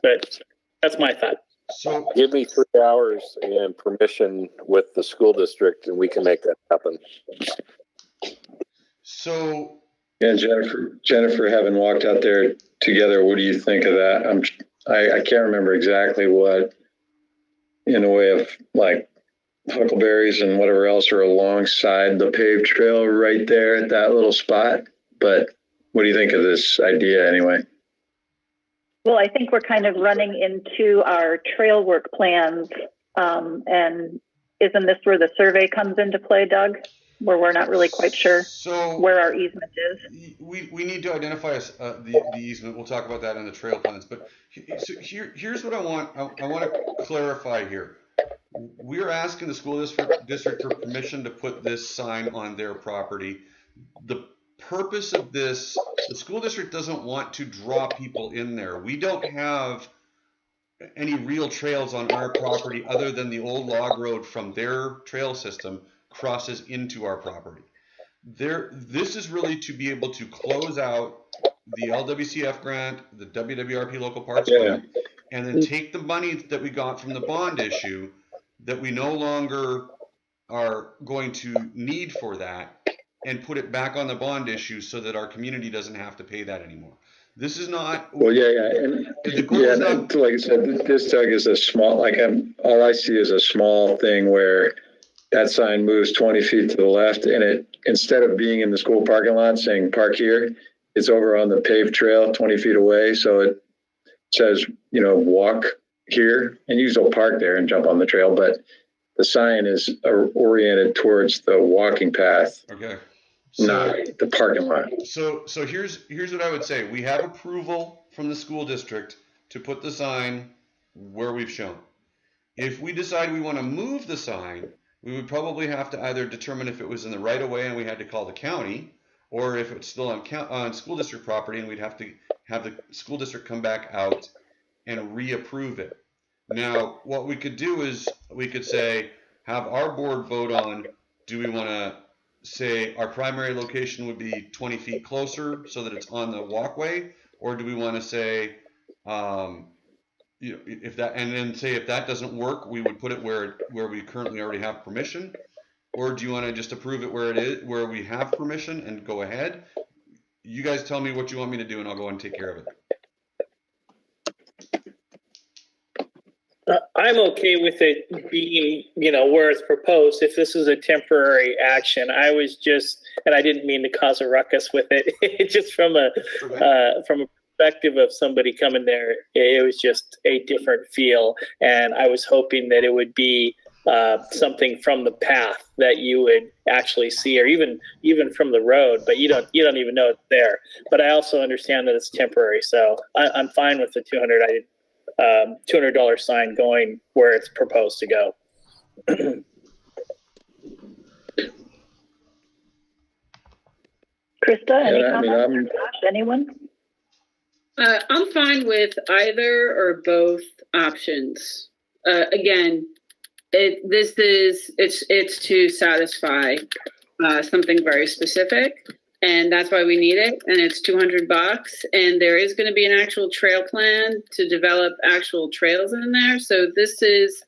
But that's my thought. So give me 3 hours and permission with the school district and we can make that happen. So yeah, Jennifer, having walked out there together, what do you think of that? I can't remember exactly what, in a way of like huckleberries and whatever else are alongside the paved trail right there at that little spot. But what do you think of this idea anyway? Well, I think we're kind of running into our trail work plans. And isn't this where the survey comes into play, Doug? Where we're not really quite sure where our easement is. We need to identify the easement. We'll talk about that in the trail plans. But here's what I want. I want to clarify here. We're asking the school district for permission to put this sign on their property. The purpose of this, the school district doesn't want to draw people in there. We don't have any real trails on our property other than the old log road from their trail system crosses into our property. This is really to be able to close out the LWCF grant, the WWRP local parks grant, and then take the money that we got from the bond issue that we no longer are going to need for that and put it back on the bond issue so that our community doesn't have to pay that anymore. This is not. Well, and like I said, this, Doug, is a small. All I see is a small thing where that sign moves 20 feet to the left, and it, instead of being in the school parking lot saying park here, it's over on the paved trail 20 feet away. So it says, you know, walk here, and you can park there and jump on the trail, but the sign is oriented towards the walking path, Okay. not the parking lot. So here's what I would say. We have approval from the school district to put the sign where we've shown. If we decide we want to move the sign, we would probably have to either determine if it was in the right of way and we had to call the county, or if it's still on school district property and we'd have to have the school district come back out and reapprove it. Now, what we could do is we could say, have our board vote on, do we want to say our primary location would be 20 feet closer so that it's on the walkway, or do we want to say, if that, and then say if that doesn't work, we would put it where we currently already have permission, or do you want to just approve it where it is, where we have permission and go ahead? You guys tell me what you want me to do, and I'll go and take care of it. I'm okay with it being, where it's proposed. If this is a temporary action, I was just, and I didn't mean to cause a ruckus with it. Just from a perspective of somebody coming there, it was just a different feel, and I was hoping that it would be something from the path that you would actually see, or even from the road, but you don't even know it's there. But I also understand that it's temporary, so I'm fine with the $200 sign going where it's proposed to go. Krista, any comments? Josh, anyone? I'm fine with either or both options. Again, it's to satisfy something very specific, and that's why we need it. And it's $200, and there is going to be an actual trail plan to develop actual trails in there. So this is,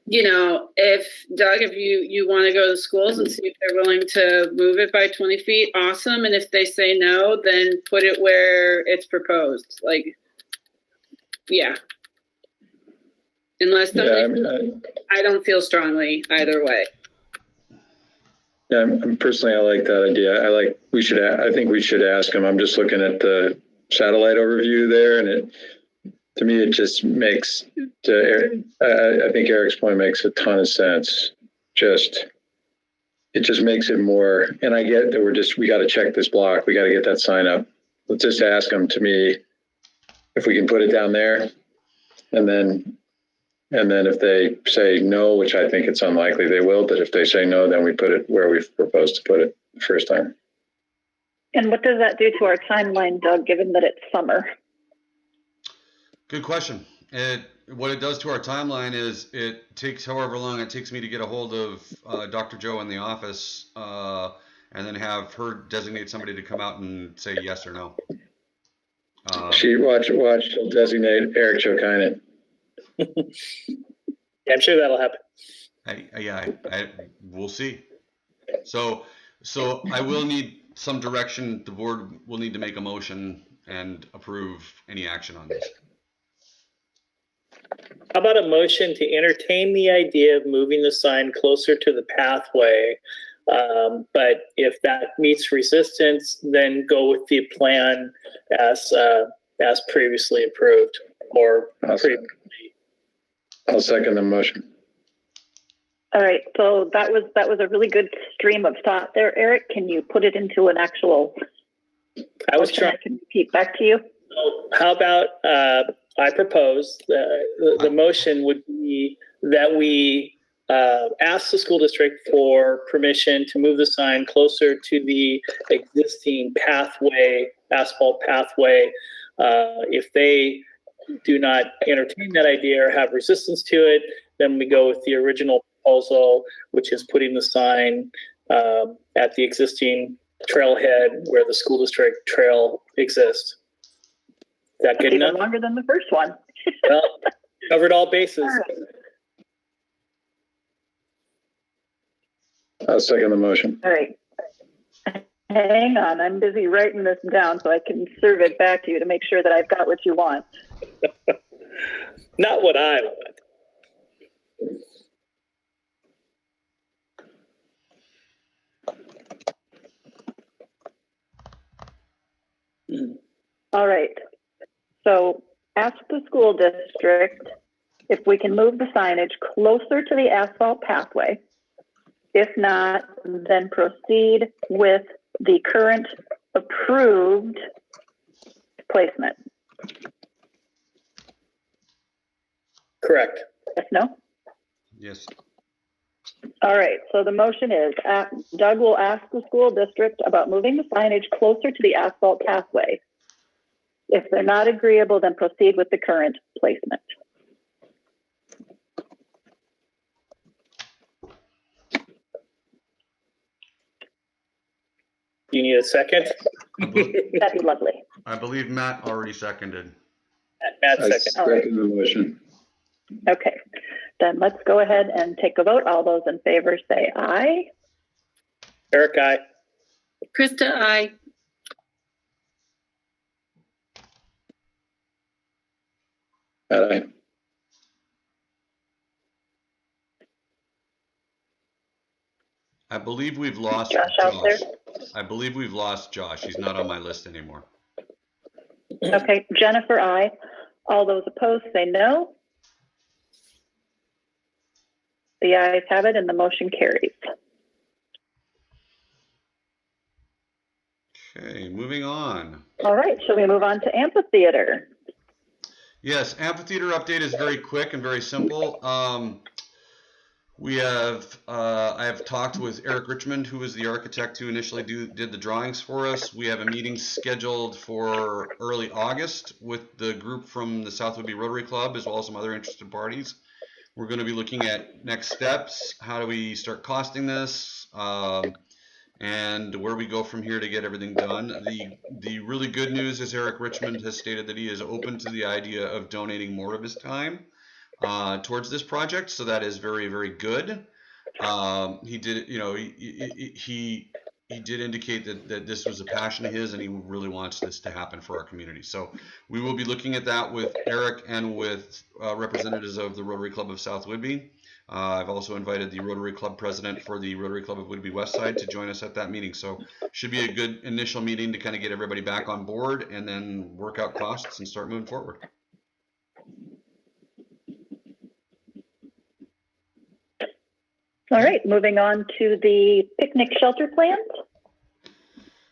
if Doug, if you want to go to schools and see if they're willing to move it by 20 feet, awesome. And if they say no, then put it where it's proposed. Unless I don't feel strongly either way. Yeah, I like that idea. I think we should ask them. I'm just looking at the satellite overview there, and to me, it just makes, I think Eric's point makes a ton of sense. It just makes it more, and I get that we got to check this block. We got to get that sign up. Let's just ask them, to me, if we can put it down there, and then if they say no, which I think it's unlikely they will, but if they say no, then we put it where we've proposed to put it the first time. And what does that do to our timeline, Doug, given that it's summer? Good question. What it does to our timeline is it takes however long it takes me to get a hold of Dr. Joe in the office, and then have her designate somebody to come out and say yes or no. She'll designate Eric Chokinen. Yeah, I'm sure that'll happen. We'll see. So I will need some direction. The board will need to make a motion and approve any action on this. How about a motion to entertain the idea of moving the sign closer to the pathway? But if that meets resistance, then go with the plan as previously approved or previously. I'll second the motion. All right, so that was a really good stream of thought there, Eric. Can you put it into an actual? I was trying. I can repeat back to you. So how about I propose the motion would be that we ask the school district for permission to move the sign closer to the existing pathway, asphalt pathway. If they do not entertain that idea or have resistance to it, then we go with the original proposal, which is putting the sign at the existing trailhead where the school district trail exists. Is that good enough? Longer than the first one. Well, covered all bases. All right. I'll second the motion. All right. Hang on, I'm busy writing this down so I can serve it back to you to make sure that I've got what you want. Not what I want. All right. So ask the school district if we can move the signage closer to the asphalt pathway. If not, then proceed with the current approved placement. Correct. Yes, no? Yes. All right, so the motion is Doug will ask the school district about moving the signage closer to the asphalt pathway. If they're not agreeable, then proceed with the current placement. You need a second? That'd be lovely. I believe Matt already seconded. Matt I second. second the motion. Okay, then let's go ahead and take a vote. All those in favor say aye. Eric, aye. Krista, I. Aye. I believe we've lost Josh out there? I believe we've lost Josh. He's not on my list anymore. Okay, Jennifer, aye. All those opposed say no. The ayes have it and the motion carries. Okay, moving on. All right, shall we move on to amphitheater? Yes, amphitheater update is very quick and very simple. I have talked with Eric Richmond, who was the architect who initially did the drawings for us. We have a meeting scheduled for early August with the group from the South Whitby Rotary Club, as well as some other interested parties. We're going to be looking at next steps. How do we start costing this? And where we go from here to get everything done. The really good news is Eric Richmond has stated that he is open to the idea of donating more of his time towards this project, so that is very, very good. He did, he did indicate that this was a passion of his and he really wants this to happen for our community. So we will be looking at that with Eric and with representatives of the Rotary Club of South Whitby. I've also invited the Rotary Club president for the Rotary Club of Whitby West Side to join us at that meeting. So should be a good initial meeting to kind of get everybody back on board and then work out costs and start moving forward. All right, moving on to the picnic shelter plans.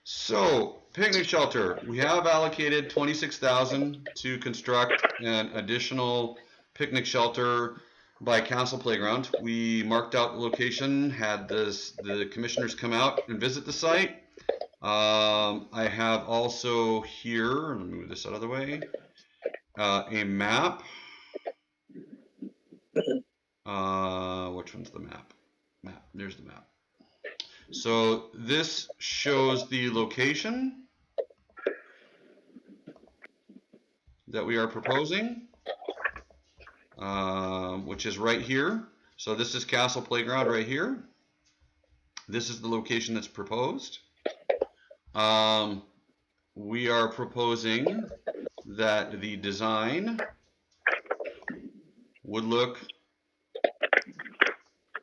So picnic shelter, we have allocated $26,000 to construct an additional picnic shelter by Council Playground. We marked out the location, had the commissioners come out and visit the site. I have also here, let me move this out of the way, a map. Which one's the map? There's the map. So this shows the location that we are proposing, which is right here. So this is Castle Playground right here. This is the location that's proposed. We are proposing that the design would look,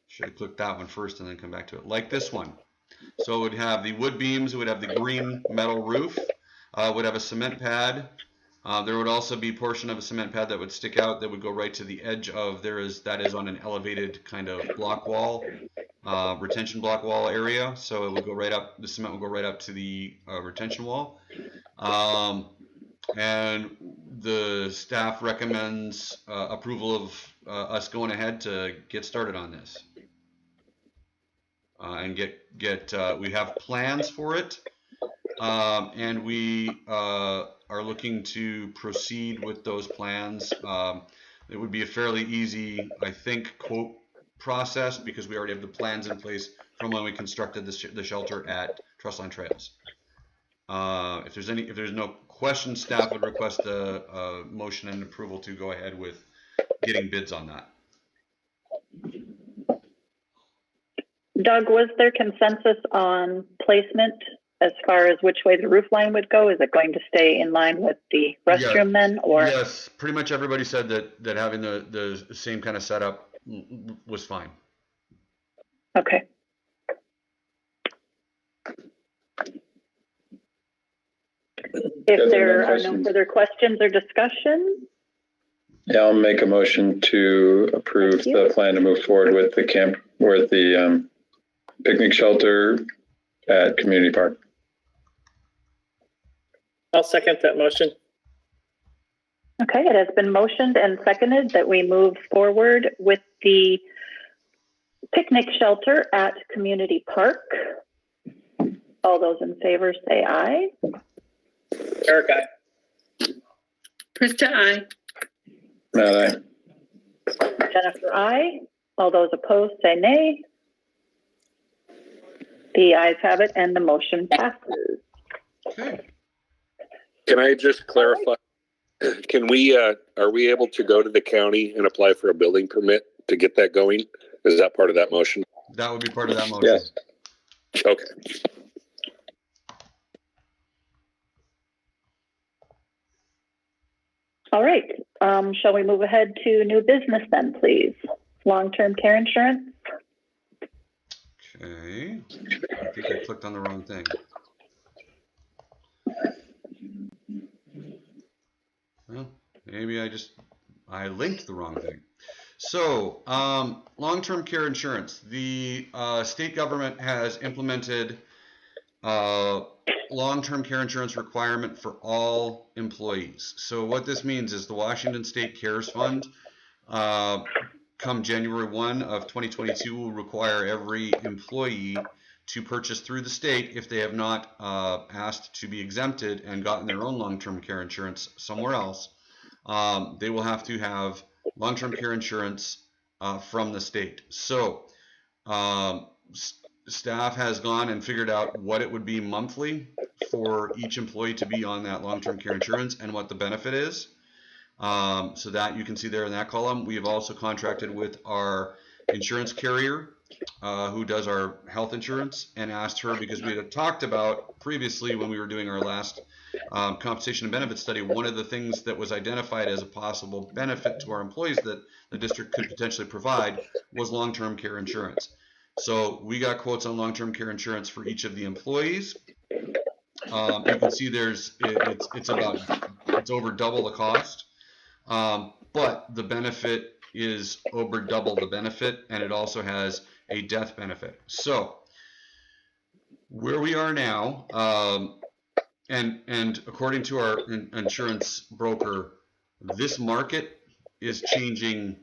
should have clicked that one first and then come back to it, like this one. So it would have the wood beams, it would have the green metal roof, would have a cement pad. There would also be a portion of a cement pad that would stick out that would go right to the edge of, that is on an elevated kind of block wall, retention block wall area. So it would go right up, the cement would go right up to the retention wall. And the staff recommends approval of us going ahead to get started on this. And we have plans for it, and we are looking to proceed with those plans. It would be a fairly easy, I think, quote process because we already have the plans in place from when we constructed the shelter at Trustline Trails. If there's no questions, staff would request a motion and approval to go ahead with getting bids on that. Doug, was there consensus on placement as far as which way the roof line would go? Is it going to stay in line with the restroom then, or? Yes, pretty much everybody said that having the same kind of setup was fine. Okay. If there are no further questions or discussion, Yeah, I'll make a motion to approve the plan to move forward with the picnic shelter at Community Park. I'll second that motion. okay, it has been motioned and seconded that we move forward with the picnic shelter at Community Park. All those in favor say aye. Eric, aye. Krista, aye. Matt, aye. Jennifer, aye. All those opposed say nay. The ayes have it and the motion passes. Okay. Can I just clarify? Can we, are we able to go to the county and apply for a building permit to get that going? Is that part of that motion? That would be part of that motion. Yes. Okay. All right. Shall we move ahead to new business then, please? Long-term care insurance. Okay. I think I clicked on the wrong thing. Well, maybe I linked the wrong thing. So, long-term care insurance. The state government has implemented long-term care insurance requirement for all employees. So what this means is the Washington State Cares Fund, come January 1 of 2022, will require every employee to purchase through the state if they have not asked to be exempted and gotten their own long-term care insurance somewhere else. They will have to have long-term care insurance from the state. So staff has gone and figured out what it would be monthly for each employee to be on that long-term care insurance and what the benefit is. So that you can see there in that column. We have also contracted with our insurance carrier who does our health insurance and asked her, because we had talked about previously when we were doing our last compensation and benefit study, one of the things that was identified as a possible benefit to our employees that the district could potentially provide was long-term care insurance. So we got quotes on long-term care insurance for each of the employees. You can see it's over double the cost, but the benefit is over double the benefit, and it also has a death benefit. So where we are now, and according to our insurance broker, this market is changing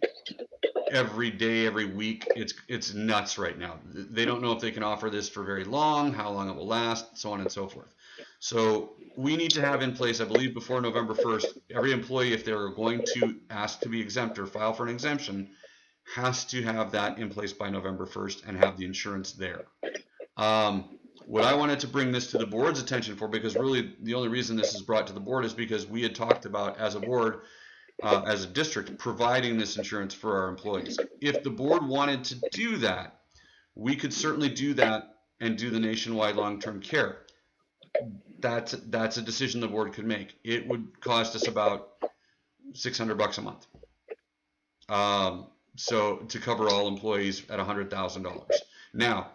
every day, every week. It's nuts right now. They don't know if they can offer this for very long, how long it will last, so on and so forth. So we need to have in place, I believe before November 1st, every employee, if they're going to ask to be exempt or file for an exemption, has to have that in place by November 1st and have the insurance there. What I wanted to bring this to the board's attention for, because really the only reason this is brought to the board is because we had talked about, as a board, as a district, providing this insurance for our employees. If the board wanted to do that, we could certainly do that and do the nationwide long-term care. That's a decision the board could make. It would cost us about $600 a month. So to cover all employees at $100,000. Now,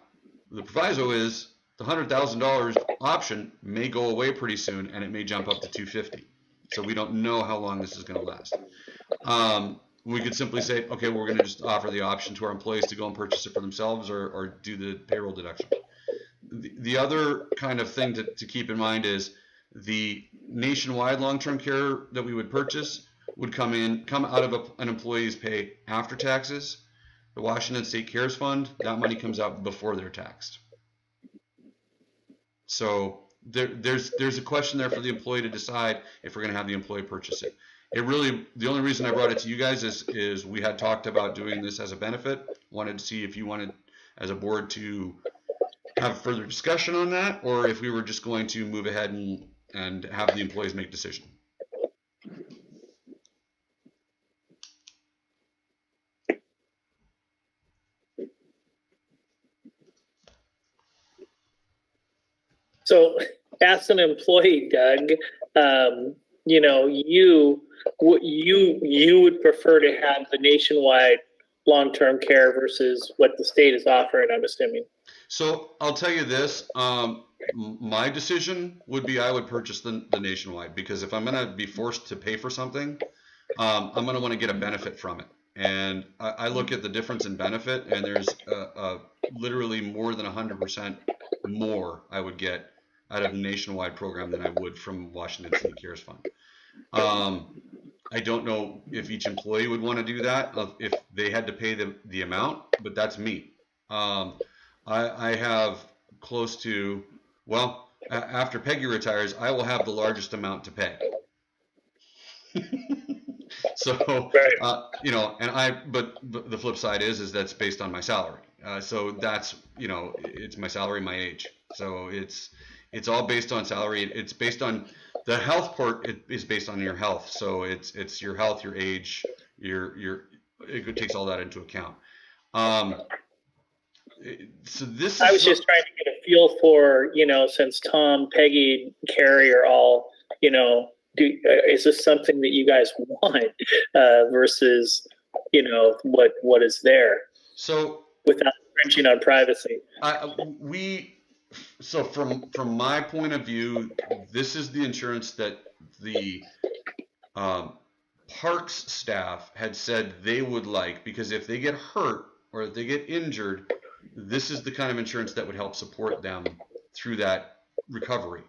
the proviso is the $100,000 option may go away pretty soon, and it may jump up to $250,000. So we don't know how long this is going to last. We could simply say, okay, we're going to just offer the option to our employees to go and purchase it for themselves or do the payroll deduction. The other kind of thing to keep in mind is the nationwide long-term care that we would purchase would come out of an employee's pay after taxes. The Washington State Cares Fund, that money comes out before they're taxed. So there's a question there for the employee to decide if we're going to have the employee purchase it. The only reason I brought it to you guys is we had talked about doing this as a benefit. Wanted to see if you wanted, as a board, to have further discussion on that, or if we were just going to move ahead and have the employees make decision. So as an employee, Doug, you would prefer to have the nationwide long-term care versus what the state is offering, I'm assuming. So I'll tell you this, My decision would be I would purchase the nationwide, because if I'm going to be forced to pay for something, I'm going to want to get a benefit from it. And I look at the difference in benefit, and there's literally more than 100% more I would get out of a nationwide program than I would from Washington State Cares Fund. I don't know if each employee would want to do that, if they had to pay the amount, but that's me. I have close to, well, after Peggy retires, I will have the largest amount to pay. So, you know, and but the flip side is that's based on my salary. So that's, you know, it's my salary, my age. So it's all based on salary. It's based on the health part. It is based on your health. So it's your health, your age, it takes all that into account. So this I was just trying to get a feel for, you know, since Tom, Peggy, Carrie are all, you know, is this something that you guys want versus, you know, what is there? So without infringing on privacy. So from my point of view, this is the insurance that the parks staff had said they would like, because if they get hurt or if they get injured, this is the kind of insurance that would help support them through that recovery.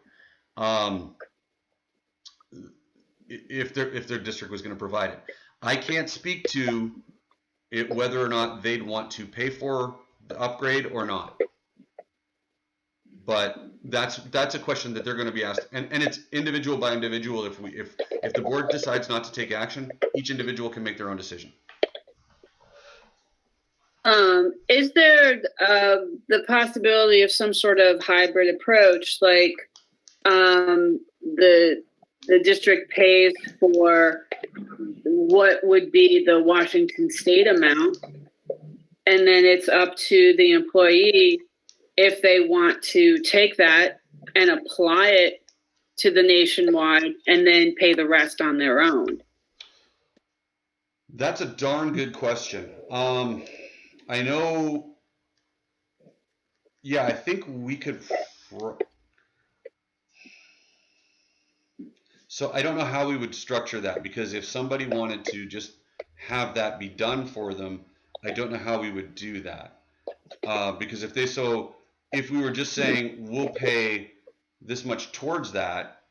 If their district was going to provide it, I can't speak to it whether or not they'd want to pay for the upgrade or not. But that's a question that they're going to be asked, and it's individual by individual. If the board decides not to take action, each individual can make their own decision. Is there the possibility of some sort of hybrid approach, like the district pays for what would be the Washington State amount, and then it's up to the employee if they want to take that and apply it to the nationwide and then pay the rest on their own? That's a darn good question. I know, yeah, I think we could. So I don't know how we would structure that, because if somebody wanted to just have that be done for them, I don't know how we would do that. Because if we were just saying we'll pay this much towards that,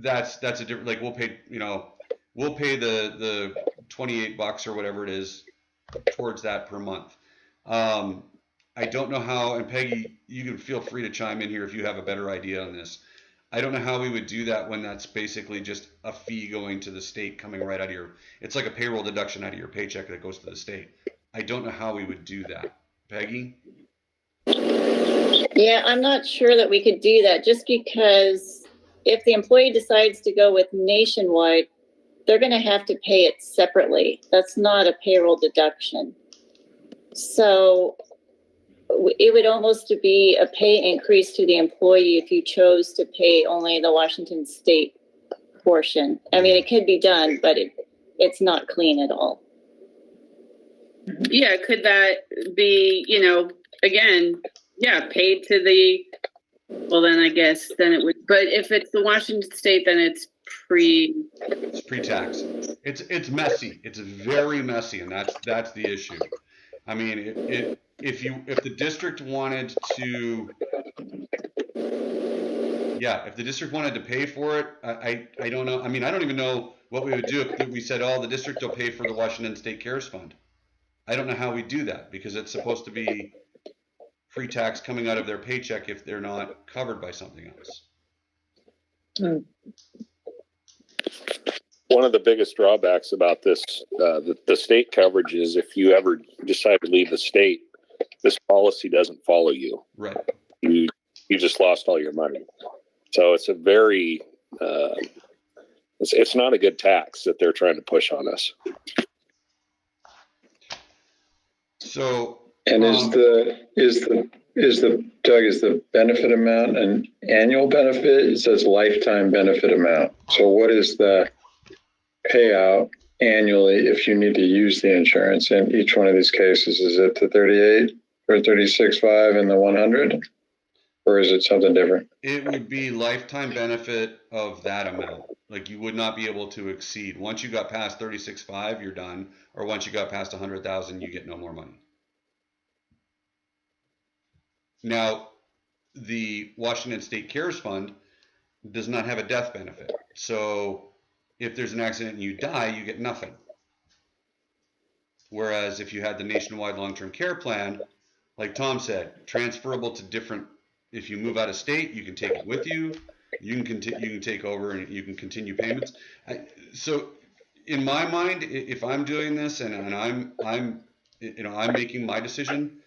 that's a different, like we'll pay the $28 or whatever it is towards that per month. I don't know how, and Peggy, you can feel free to chime in here if you have a better idea on this. I don't know how we would do that when that's basically just a fee going to the state, coming right out of it's like a payroll deduction out of your paycheck that goes to the state. I don't know how we would do that. Peggy? Yeah, I'm not sure that we could do that, just because if the employee decides to go with nationwide, they're going to have to pay it separately. That's not a payroll deduction. So it would almost be a pay increase to the employee if you chose to pay only the Washington State portion. I mean, it could be done, but it's not clean at all. Yeah, could that be, again, paid to the, well, then I guess then it would, but if it's the Washington State, then it's pre-tax. It's messy. It's very messy, and that's the issue. I mean, if the district wanted to, if the district wanted to pay for it, I don't know. I mean, I don't even know what we would do if we said, the district will pay for the Washington State Cares Fund. I don't know how we do that, because it's supposed to be pre-tax coming out of their paycheck if they're not covered by something else. One of the biggest drawbacks about this, the state coverage, is if you ever decide to leave the state, this policy doesn't follow you. Right. You just lost all your money. So it's a very, it's not a good tax that they're trying to push on us. So, and is the benefit amount an annual benefit? It says lifetime benefit amount. So what is the payout annually if you need to use the insurance in each one of these cases? Is it the 38 or 36.5 and the 100? or is it something different? It would be lifetime benefit of that amount. Like you would not be able to exceed. Once you got past 36.5, you're done. Or once you got past 100,000, you get no more money. Now, the Washington State Cares Fund does not have a death benefit. So if there's an accident and you die, you get nothing. Whereas if you had the nationwide long-term care plan, like Tom said, transferable to different, if you move out of state, you can take it with you. You can take over and you can continue payments. So in my mind, if I'm doing this and I'm making my decision,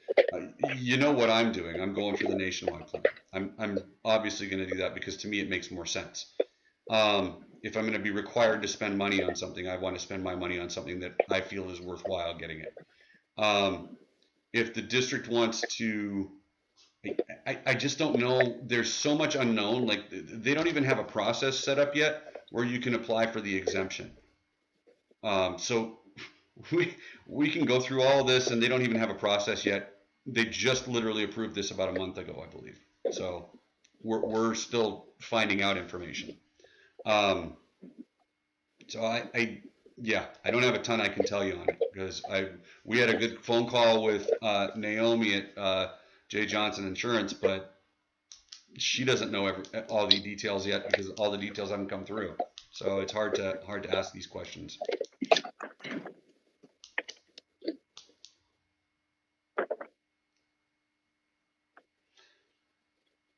you know what I'm doing. I'm going for the nationwide plan. I'm obviously going to do that because to me it makes more sense. If I'm going to be required to spend money on something, I want to spend my money on something that I feel is worthwhile getting it. If the district wants to, I just don't know. There's so much unknown. Like they don't even have a process set up yet where you can apply for the exemption. So we can go through all this and they don't even have a process yet. They just literally approved this about a month ago, I believe. So we're still finding out information. So I don't have a ton I can tell you on it because we had a good phone call with Naomi at J. Johnson Insurance, but she doesn't know all the details yet because all the details haven't come through. So it's hard to ask these questions.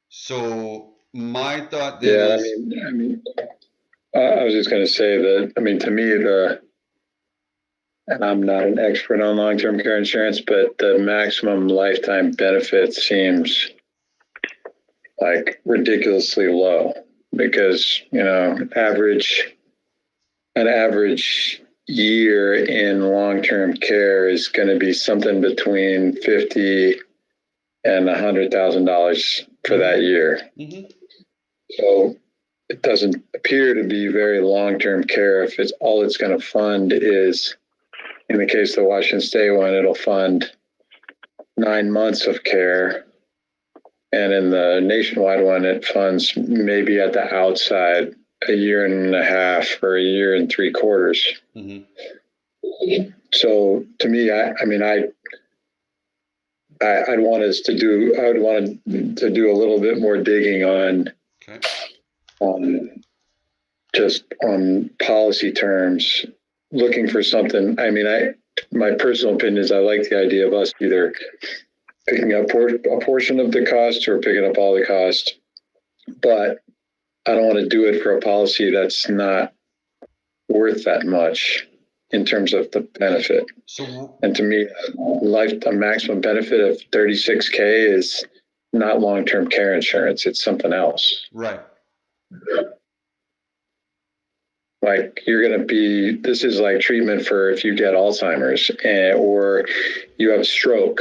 So my thought then is, I was just going to say that, to me, and I'm not an expert on long-term care insurance, but the maximum lifetime benefit seems like ridiculously low because, an average year in long-term care is going to be something between $50,000 and $100,000 for that year. Mm-hmm. So it doesn't appear to be very long-term care if it's all it's going to fund is, in the case of the Washington State one, it'll fund 9 months of care. And in the nationwide one, it funds maybe at the outside a year and a half or a year and 3/4. Mm-hmm. So to me, I'd want to do a little bit more digging on, just on policy terms, looking for something. My personal opinion is I like the idea of us either picking up a portion of the cost or picking up all the cost, but I don't want to do it for a policy that's not worth that much in terms of the benefit. And to me, a maximum benefit of $36,000 is not long-term care insurance. It's something else. Right. Like this is like treatment for if you get Alzheimer's or you have a stroke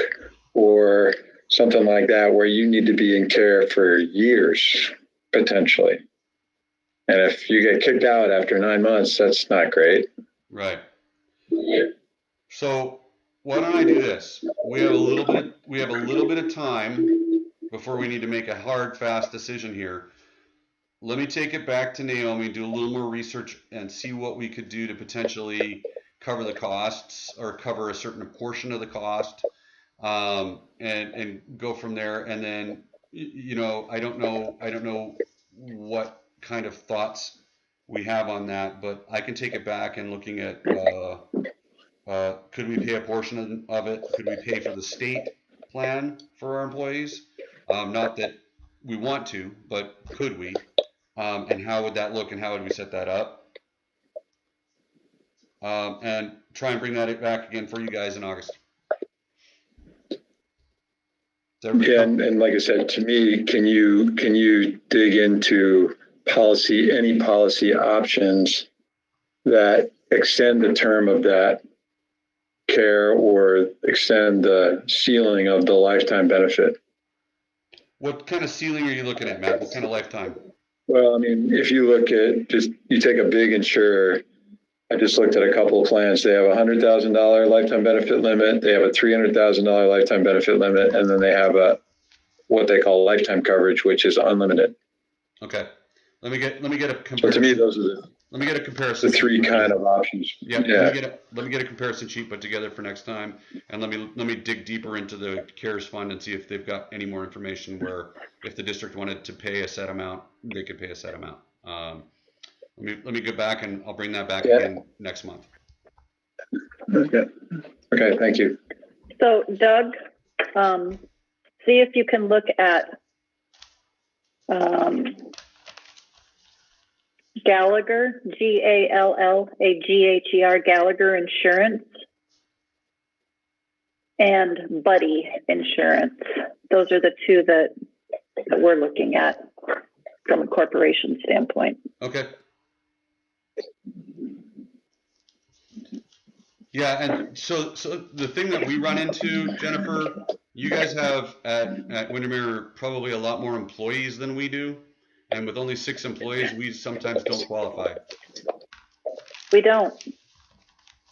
or something like that, where you need to be in care for years, potentially. And if you get kicked out after 9 months, that's not great. Right. So why don't I do this? We have a little bit of time before we need to make a hard, fast decision here. Let me take it back to Naomi, do a little more research and see what we could do to potentially cover the costs or cover a certain portion of the cost, and go from there. And then, I don't know what kind of thoughts we have on that, but I can take it back and looking at, could we pay a portion of it? Could we pay for the state plan for our employees? Not that we want to, but could we? And how would that look and how would we set that up? And try and bring that back again for you guys in August. Yeah, and like I said, to me, can you dig into any policy options that extend the term of that care or extend the ceiling of the lifetime benefit? What kind of ceiling are you looking at, Matt? What kind of lifetime? Well, if you look at you take a big insurer, I just looked at a couple of plans. They have a $100,000 lifetime benefit limit. They have a $300,000 lifetime benefit limit. And then they have a what they call lifetime coverage, which is unlimited. Okay. Let me get a So comparison. to me, those are Let me get a comparison. the three kind of options. Yeah. Let me get a comparison sheet put together for next time, and let me dig deeper into the CARES fund and see if they've got any more information where if the district wanted to pay a set amount, they could pay a set amount. Let me go back and I'll bring that back again next month. Okay. Okay. Thank you. So Doug, see if you can look at Gallagher, Gallagher, Gallagher Insurance, and Buddy Insurance. Those are the two that we're looking at from a corporation standpoint. Okay. Yeah, and so the thing that we run into, Jennifer, you guys have at Windermere probably a lot more employees than we do. And with only 6 employees, we sometimes don't qualify. We don't.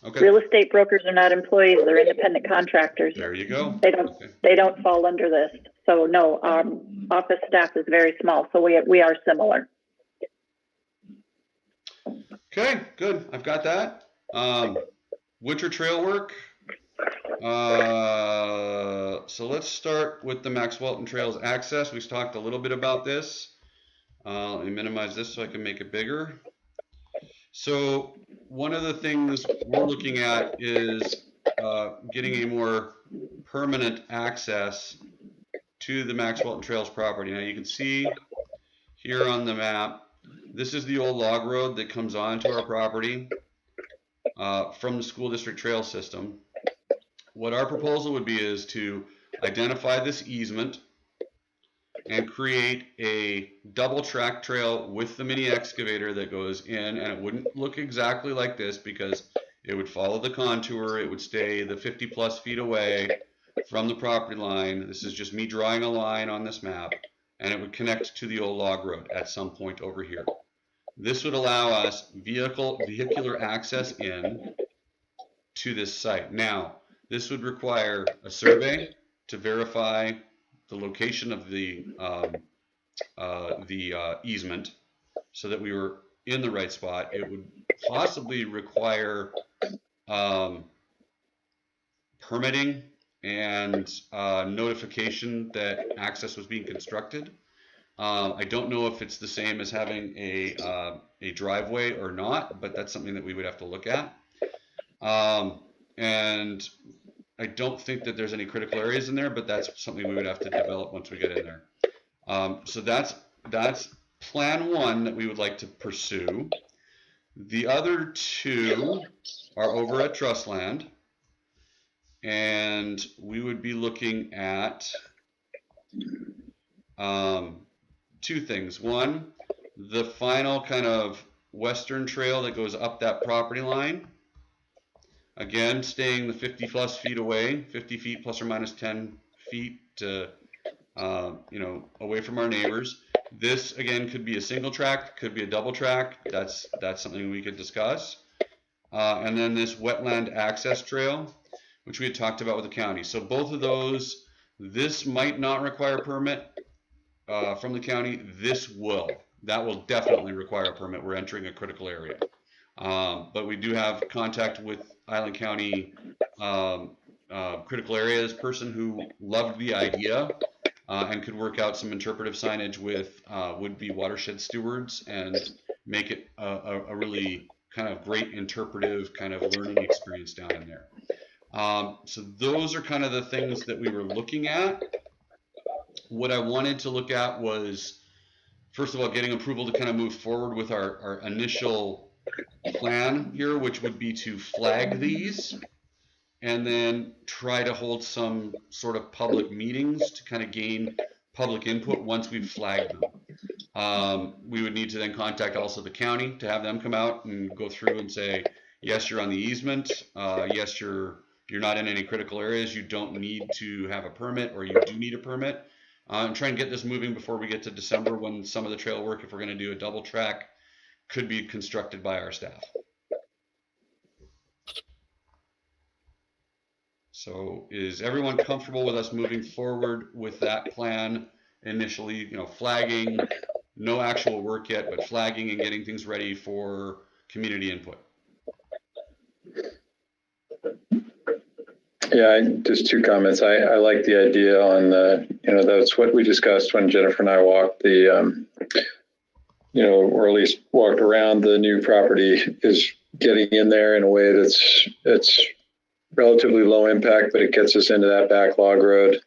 Okay. Real estate brokers are not employees; they're independent contractors. There you go. They don't. Okay. They don't fall under this. So no, office staff is very small. So we are similar. Okay, good. I've got that. Winter trail work. So let's start with the Max Walton Trails access. We've talked a little bit about this. Let me minimize this so I can make it bigger. So one of the things we're looking at is getting a more permanent access to the Max Walton Trails property. Now you can see here on the map, this is the old log road that comes onto our property from the school district trail system. What our proposal would be is to identify this easement and create a double track trail with the mini excavator that goes in, and it wouldn't look exactly like this because it would follow the contour. It would stay the 50+ feet away from the property line. This is just me drawing a line on this map, and it would connect to the old log road at some point over here. This would allow us vehicular access in to this site. Now, this would require a survey to verify the location of the easement so that we were in the right spot. It would possibly require permitting and notification that access was being constructed. I don't know if it's the same as having a driveway or not, but that's something that we would have to look at. And I don't think that there's any critical areas in there, but that's something we would have to develop once we get in there. So that's plan 1 that we would like to pursue. The other 2 are over at Trustland, and we would be looking at 2 things. One, the final kind of western trail that goes up that property line. Again, staying the 50+ feet away, 50 feet plus or minus 10 feet to, away from our neighbors. This again could be a single track, could be a double track. That's something we could discuss. And then this wetland access trail, which we had talked about with the county. So both of those, this might not require a permit from the county. This will. That will definitely require a permit. We're entering a critical area. But we do have contact with Island County critical areas person who loved the idea and could work out some interpretive signage with would-be watershed stewards and make it a really kind of great interpretive kind of learning experience down in there. So those are kind of the things that we were looking at. What I wanted to look at was, first of all, getting approval to kind of move forward with our initial plan here, which would be to flag these and then try to hold some sort of public meetings to kind of gain public input once we've flagged them. We would need to then contact also the county to have them come out and go through and say, yes, you're on the easement. Yes, you're not in any critical areas. You don't need to have a permit, or you do need a permit. And try and get this moving before we get to December, when some of the trail work, if we're going to do a double track, could be constructed by our staff. So is everyone comfortable with us moving forward with that plan initially, flagging, no actual work yet, but flagging and getting things ready for community input? Yeah, just two comments. I like the idea on the, that's what we discussed when Jennifer and I walked the, or at least walked around the new property, is getting in there in a way that's relatively low impact, but it gets us into that backlog road.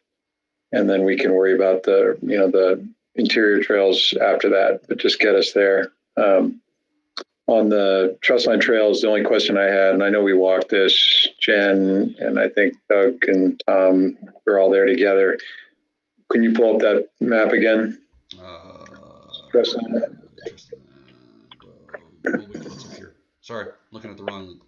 And then we can worry about the, the interior trails after that, but just get us there. On the truss line trails, the only question I had, and I know we walked this, Jen, and I think Doug and Tom, we're all there together. Can you pull up that map again? Truss line. We'll wait till it's up here. Sorry, looking at the wrong.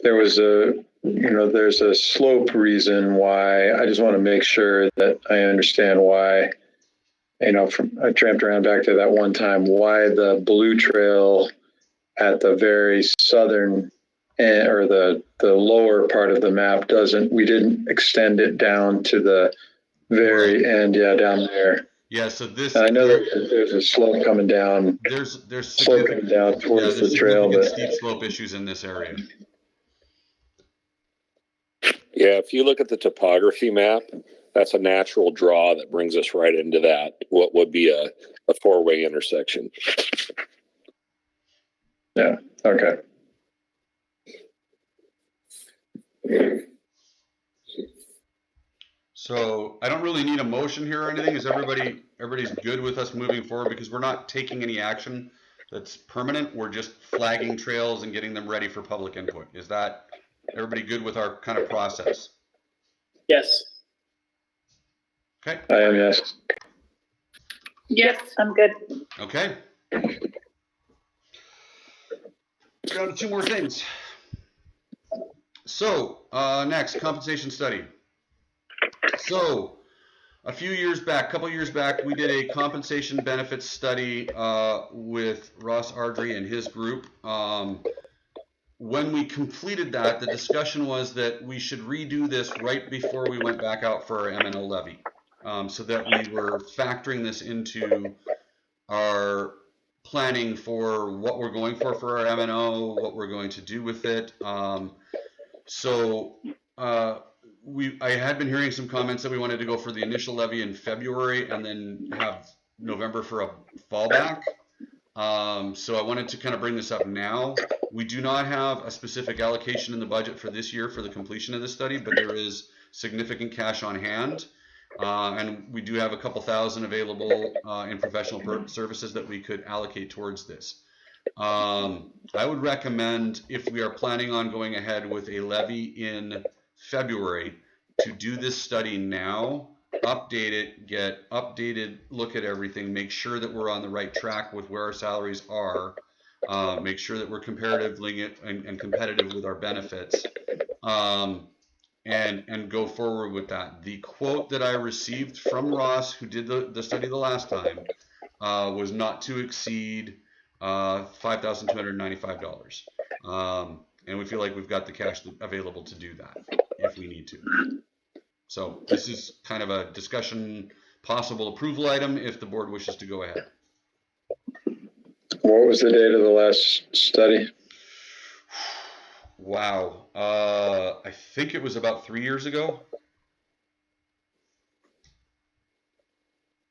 There was there's a slope reason why. I just want to make sure that I understand why. I tramped around back there that one time, why the blue trail at the very southern or the lower part of the map we didn't extend it down to the very end. Yeah, down there. Yeah, so this. And I know that there's a slope coming down. There's slope coming down towards the trail, but steep slope issues in this area. Yeah, if you look at the topography map, that's a natural draw that brings us right into that, what would be a four-way intersection. Yeah, okay. So I don't really need a motion here or anything. Is everybody's good with us moving forward? Because we're not taking any action that's permanent. We're just flagging trails and getting them ready for public input. Is that everybody good with our kind of process? Yes. Okay. I am, yes. Yes. I'm good. Okay. Down to two more things. So next, compensation study. So a couple years back, we did a compensation benefits study with Ross Ardrey and his group. When we completed that, the discussion was that we should redo this right before we went back out for our M&O levy, so that we were factoring this into our planning for what we're going for our M&O, what we're going to do with it. I had been hearing some comments that we wanted to go for the initial levy in February and then have November for a fallback. So I wanted to kind of bring this up now. We do not have a specific allocation in the budget for this year for the completion of this study, but there is significant cash on hand. And we do have a couple thousand available in professional services that we could allocate towards this. I would recommend, if we are planning on going ahead with a levy in February, to do this study now, update it, get updated, look at everything, make sure that we're on the right track with where our salaries are, make sure that we're comparatively and competitive with our benefits, and go forward with that. The quote that I received from Ross, who did the study the last time, was not to exceed $5,295. And we feel like we've got the cash available to do that if we need to. So this is kind of a discussion, possible approval item if the board wishes to go ahead. What was the date of the last study? Wow. I think it was about 3 years ago.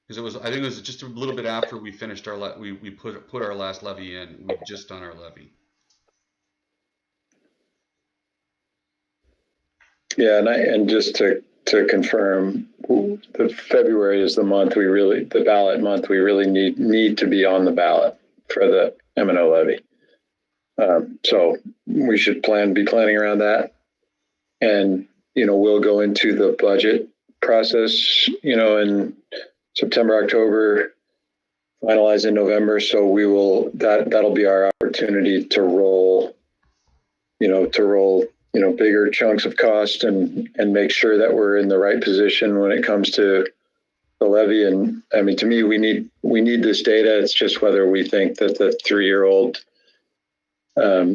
Because I think it was just a little bit after we finished our we put our last levy in. We've just done our levy. Yeah, and just to confirm, the February is the month the ballot month we really need to be on the ballot for the M&O levy. So we should be planning around that, and we'll go into the budget process in September, October, finalize in November. So that'll be our opportunity to roll bigger chunks of cost and make sure that we're in the right position when it comes to the levy. And I mean, to me, we need this data. It's just whether we think that the 3-year-old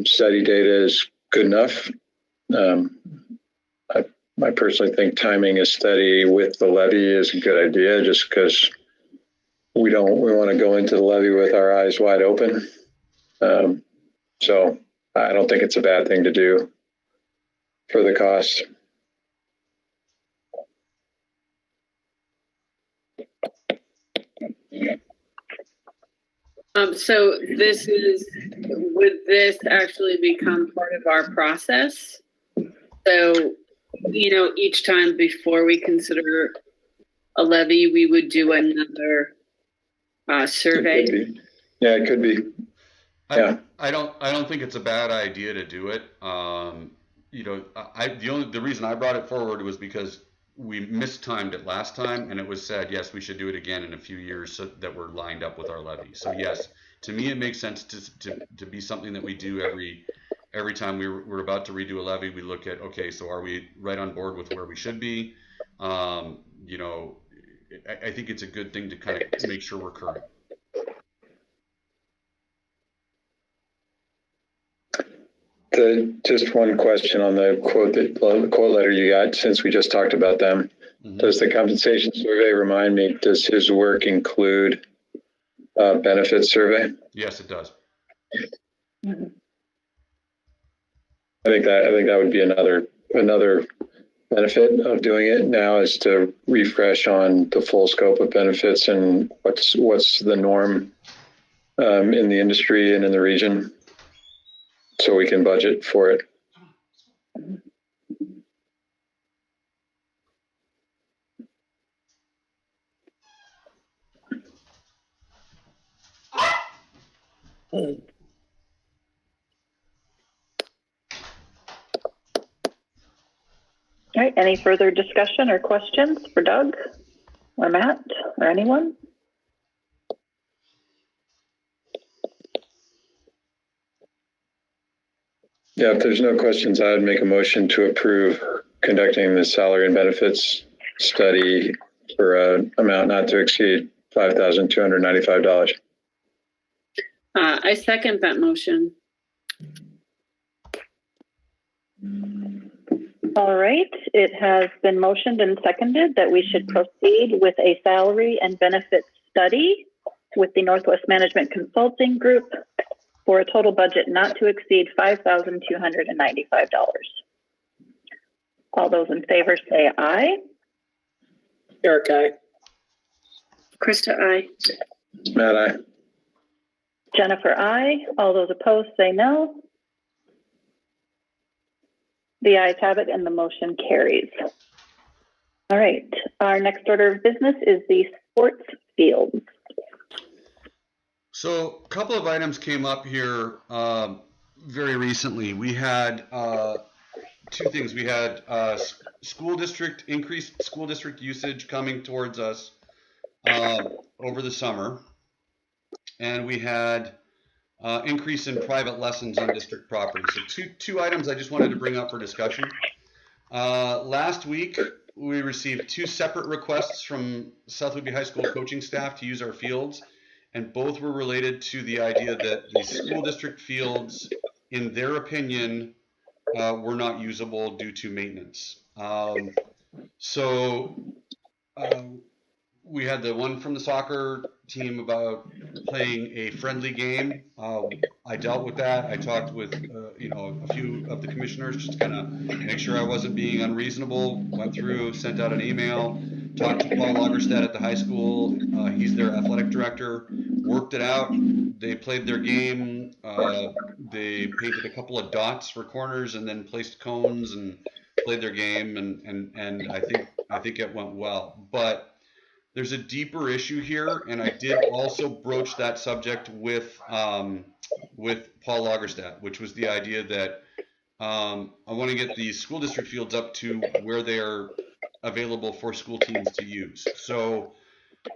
study data is good enough. I personally think timing a study with the levy is a good idea, just because we want to go into the levy with our eyes wide open. So I don't think it's a bad thing to do for the cost. So would this actually become part of our process? So, each time before we consider a levy, we would do another survey. It could be. Yeah. I don't think it's a bad idea to do it. The reason I brought it forward was because we mistimed it last time, and it was said, yes, we should do it again in a few years so that we're lined up with our levy. So yes, to me, it makes sense to be something that we do every time we're about to redo a levy. We look at, okay, so are we right on board with where we should be? I think it's a good thing to kind of make sure we're current. Just one question on the quote letter you got, since we just talked about them. Mm-hmm. Does the compensation survey, remind me, does his work include a benefits survey? Yes, it does. Mm-hmm. I think that would be another benefit of doing it now, is to refresh on the full scope of benefits and what's the norm in the industry and in the region, so we can budget for it. All right, any further discussion or questions for Doug or Matt or anyone? Yeah, if there's no questions, I would make a motion to approve conducting the salary and benefits study for an amount not to exceed $5,295. I second that motion. All right, it has been motioned and seconded that we should proceed with a salary and benefits study with the Northwest Management Consulting Group for a total budget not to exceed $5,295. All those in favor say aye. Eric, aye. Krista, aye. Matt, aye. Jennifer, aye. All those opposed say no. The ayes have it and the motion carries. All right, our next order of business is the sports fields. So a couple of items came up here very recently. We had two things. We had increased school district usage coming towards us over the summer. And we had increase in private lessons on district property. So two items I just wanted to bring up for discussion. Last week, we received two separate requests from South Whitby High School coaching staff to use our fields, and both were related to the idea that the school district fields, in their opinion, were not usable due to maintenance. We had the one from the soccer team about playing a friendly game. I dealt with that. I talked with a few of the commissioners just to kind of make sure I wasn't being unreasonable. Went through, sent out an email, talked to Paul Lagerstadt at the high school. He's their athletic director. Worked it out. They played their game. They painted a couple of dots for corners and then placed cones and played their game. And I think it went well. But there's a deeper issue here, and I did also broach that subject with Paul Lagerstadt, which was the idea that I want to get these school district fields up to where they're available for school teams to use. So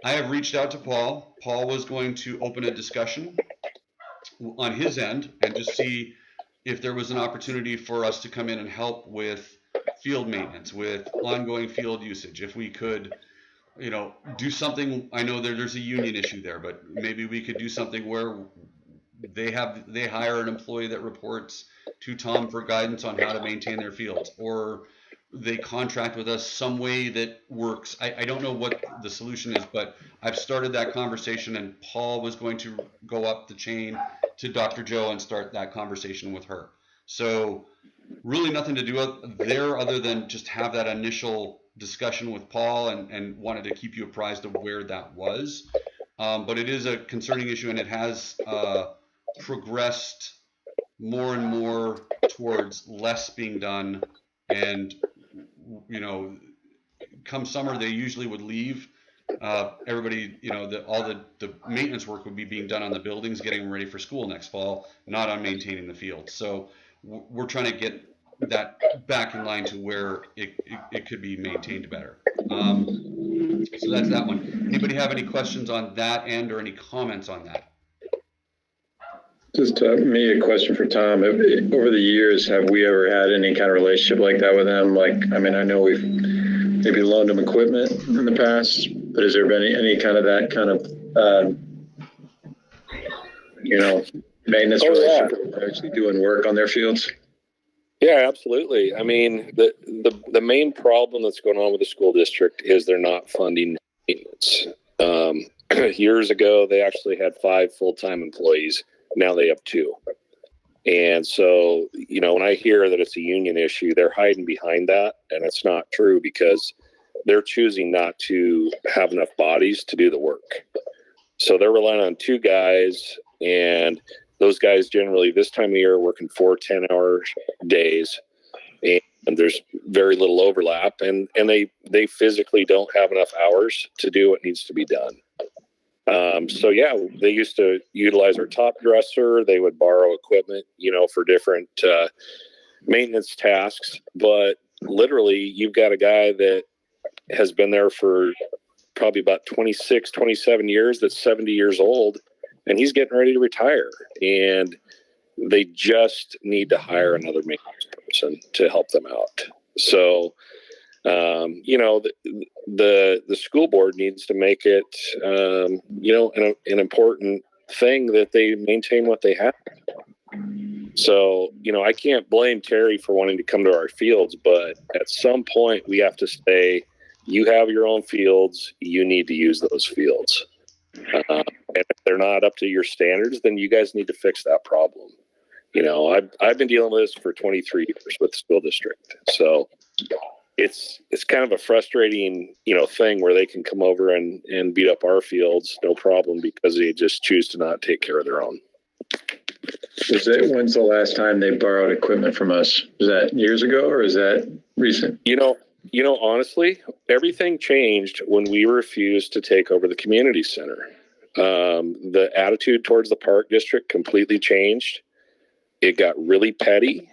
I have reached out to Paul. Paul was going to open a discussion on his end and just see if there was an opportunity for us to come in and help with field maintenance, with ongoing field usage, if we could do something. I know there's a union issue there, but maybe we could do something where they hire an employee that reports to Tom for guidance on how to maintain their fields, or they contract with us some way that works. I don't know what the solution is, but I've started that conversation, and Paul was going to go up the chain to Dr. Joe and start that conversation with her. So really nothing to do there other than just have that initial discussion with Paul, and wanted to keep you apprised of where that was. But it is a concerning issue, and it has progressed more and more towards less being done. And come summer, they usually would leave. Everybody, all the maintenance work would be being done on the buildings, getting them ready for school next fall, not on maintaining the field. So we're trying to get that back in line to where it could be maintained better. So that's that one. Anybody have any questions on that or any comments on that? Just me, a question for Tom. Over the years, have we ever had any kind of relationship like that with them? I know we've maybe loaned them equipment in the past, but has there been any kind of that kind of, maintenance relationship, actually doing work on their fields? Yeah, absolutely. I mean, the main problem that's going on with the school district is they're not funding maintenance. Years ago, they actually had 5 full-time employees. Now they have 2. And so, when I hear that it's a union issue, they're hiding behind that. And it's not true, because they're choosing not to have enough bodies to do the work. So they're relying on 2 guys, and those guys generally this time of year are working 4 10-hour days, and there's very little overlap, and they physically don't have enough hours to do what needs to be done. So yeah, they used to utilize our top dresser. They would borrow equipment, for different maintenance tasks. But literally, you've got a guy that has been there for probably about 26, 27 years, that's 70 years old, and he's getting ready to retire. And they just need to hire another maintenance person to help them out. So, the school board needs to make it, an important thing that they maintain what they have. So, I can't blame Terry for wanting to come to our fields, but at some point we have to say, you have your own fields, you need to use those fields. And if they're not up to your standards, then you guys need to fix that problem. I've been dealing with this for 23 years with the school district. So it's kind of a frustrating, thing where they can come over and beat up our fields, no problem, because they just choose to not take care of their own. When's the last time they borrowed equipment from us? Is that years ago, or is that recent? Honestly, everything changed when we refused to take over the community center. The attitude towards the park district completely changed. It got really petty.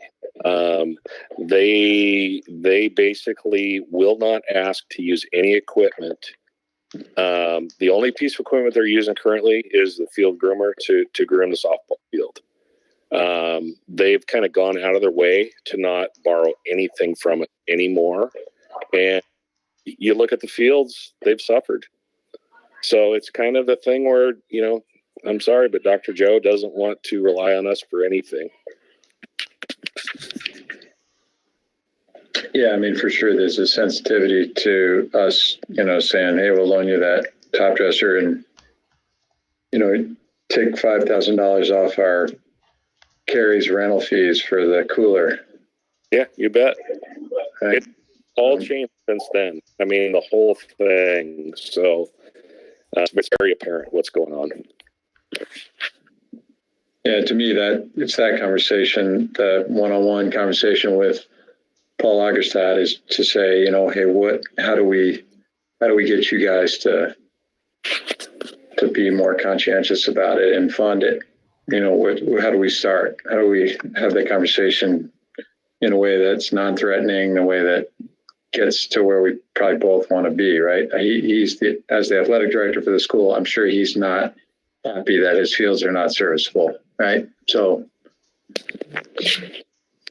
They basically will not ask to use any equipment. The only piece of equipment they're using currently is the field groomer to groom the softball field. They've kind of gone out of their way to not borrow anything from it anymore. And you look at the fields, they've suffered. So it's kind of the thing where, I'm sorry, but Dr. Joe doesn't want to rely on us for anything. Yeah, I mean, for sure, there's a sensitivity to us, saying, hey, we'll loan you that top dresser and, take $5,000 off our Carrie's rental fees for the cooler. Yeah, you bet. Right. It's all changed since then. I mean, the whole thing. So it's very apparent what's going on. Yeah, to me, it's that conversation, the one-on-one conversation with Paul Lagerstad, is to say, hey, how do we get you guys to be more conscientious about it and fund it? How do we start? How do we have that conversation in a way that's non-threatening, a way that gets to where we probably both want to be, right? He's as the athletic director for the school, I'm sure he's not happy that his fields are not serviceable, right? So.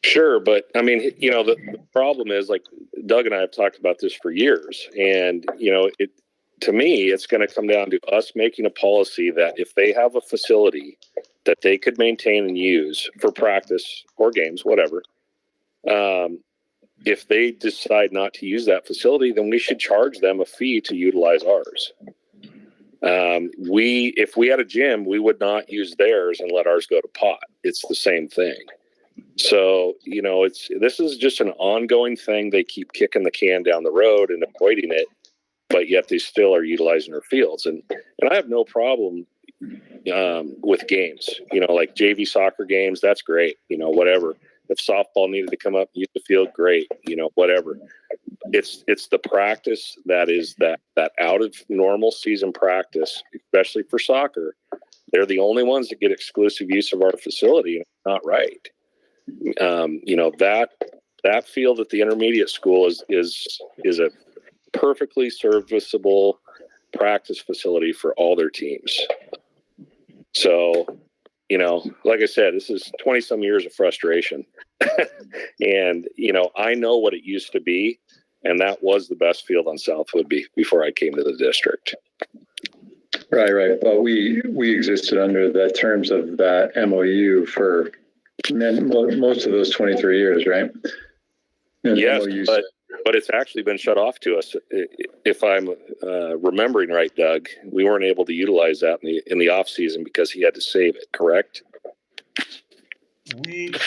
Sure. But I mean, the problem is, like, Doug and I have talked about this for years, and, to me, it's going to come down to us making a policy that if they have a facility that they could maintain and use for practice or games, whatever. If they decide not to use that facility, then we should charge them a fee to utilize ours. If we had a gym, we would not use theirs and let ours go to pot. It's the same thing. So, this is just an ongoing thing. They keep kicking the can down the road and avoiding it, but yet they still are utilizing our fields. And I have no problem with games, like JV soccer games. That's great. Whatever. If softball needed to come up, use the field, great. Whatever. It's the practice that is that out of normal season practice, especially for soccer. They're the only ones that get exclusive use of our facility, and it's not right. That field at the intermediate school is a perfectly serviceable practice facility for all their teams. So, like I said, this is 20 some years of frustration. And, I know what it used to be, and that was the best field on Southwood before I came to the district. Right. But we existed under the terms of that MOU for most of those 23 years, right? And yes, but it's actually been shut off to us. If I'm remembering right, Doug, we weren't able to utilize that in the off season because he had to save it. Correct?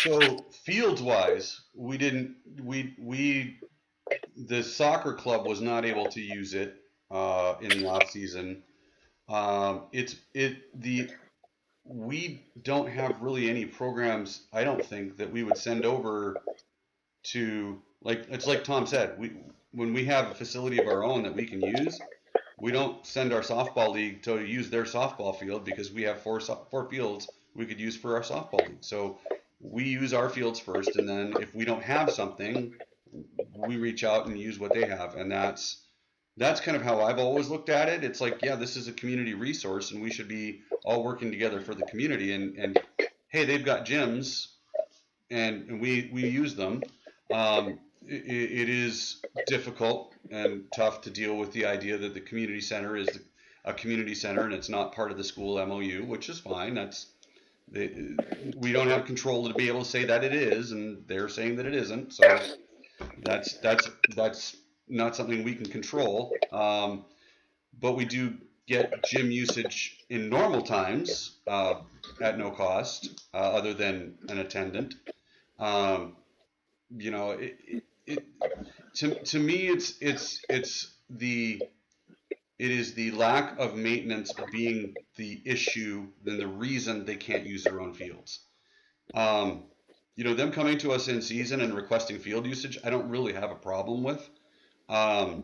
So fields wise, we didn't. The soccer club was not able to use it in the off season. We don't have really any programs, I don't think, that we would send over to, it's like Tom said, when we have a facility of our own that we can use, we don't send our softball league to use their softball field because we have four fields we could use for our softball league. So we use our fields first, and then if we don't have something, we reach out and use what they have. And that's kind of how I've always looked at it. It's like, yeah, this is a community resource and we should be all working together for the community. And hey, they've got gyms and we use them. It is difficult and tough to deal with the idea that the community center is a community center and it's not part of the school MOU, which is fine. We don't have control to be able to say that it is, and they're saying that it isn't. So that's not something we can control. But we do get gym usage in normal times at no cost, other than an attendant. To me, it is the lack of maintenance being the issue than the reason they can't use their own fields. Them coming to us in season and requesting field usage, I don't really have a problem with. But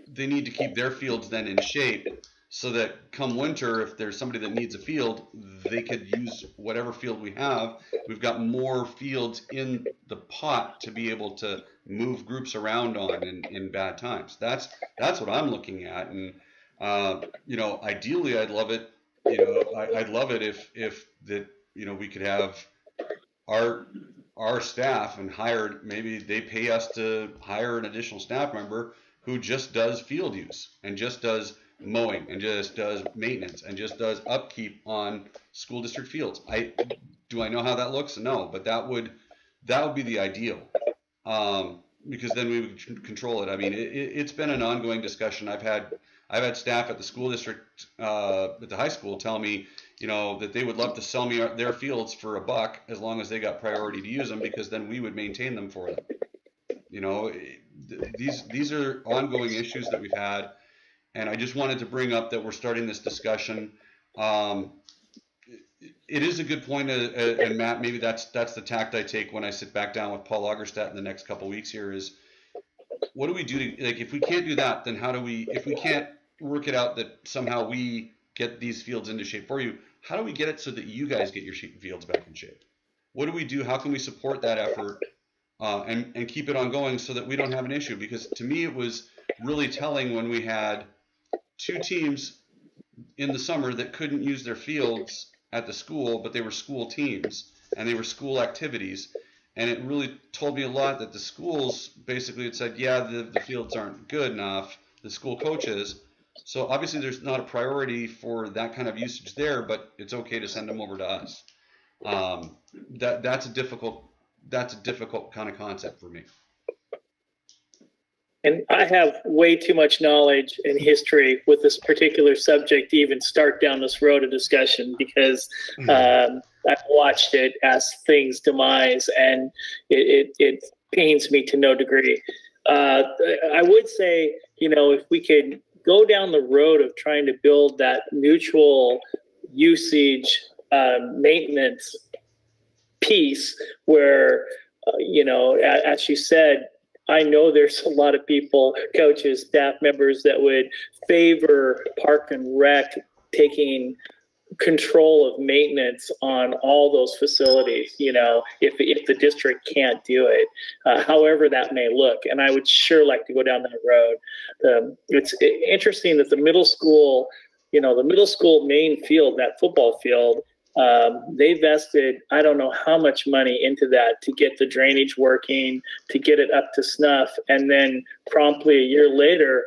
they need to keep their fields then in shape so that come winter, if there's somebody that needs a field, they could use whatever field we have. We've got more fields in the pot to be able to move groups around on in bad times. That's what I'm looking at. And, ideally I'd love it. I'd love it if we could have our staff and maybe they pay us to hire an additional staff member who just does field use and just does mowing and just does maintenance and just does upkeep on school district fields. Do I know how that looks? No, but that would be the ideal, because then we would control it. I mean, it's been an ongoing discussion. I've had staff at the school district, at the high school, tell me, that they would love to sell me their fields for $1 as long as they got priority to use them, because then we would maintain them for them. These are ongoing issues that we've had, and I just wanted to bring up that we're starting this discussion. It is a good point, and Matt, maybe that's the tact I take when I sit back down with Paul Augerstadt in the next couple of weeks here is, what do we do if we can't do that, then if we can't work it out that somehow we get these fields into shape for you, how do we get it so that you guys get your fields back in shape? What do we do? How can we support that effort and keep it ongoing so that we don't have an issue? Because to me, it was really telling when we had 2 teams in the summer that couldn't use their fields at the school, but they were school teams and they were school activities. And it really told me a lot that the schools basically had said, yeah, the fields aren't good enough, the school coaches, So obviously there's not a priority for that kind of usage there, but it's okay to send them over to us. That's a difficult kind of concept for me. And I have way too much knowledge and history with this particular subject to even start down this road of discussion, because I've watched it as things demise, and it pains me to no degree. I would say, if we could go down the road of trying to build that mutual usage maintenance piece where, as you said, I know there's a lot of people, coaches, staff members that would favor Park and Rec taking control of maintenance on all those facilities, if the district can't do it, however that may look. And I would sure like to go down that road. It's interesting that the middle school main field, that football field, they vested, I don't know how much money into that to get the drainage working, to get it up to snuff. And then promptly a year later,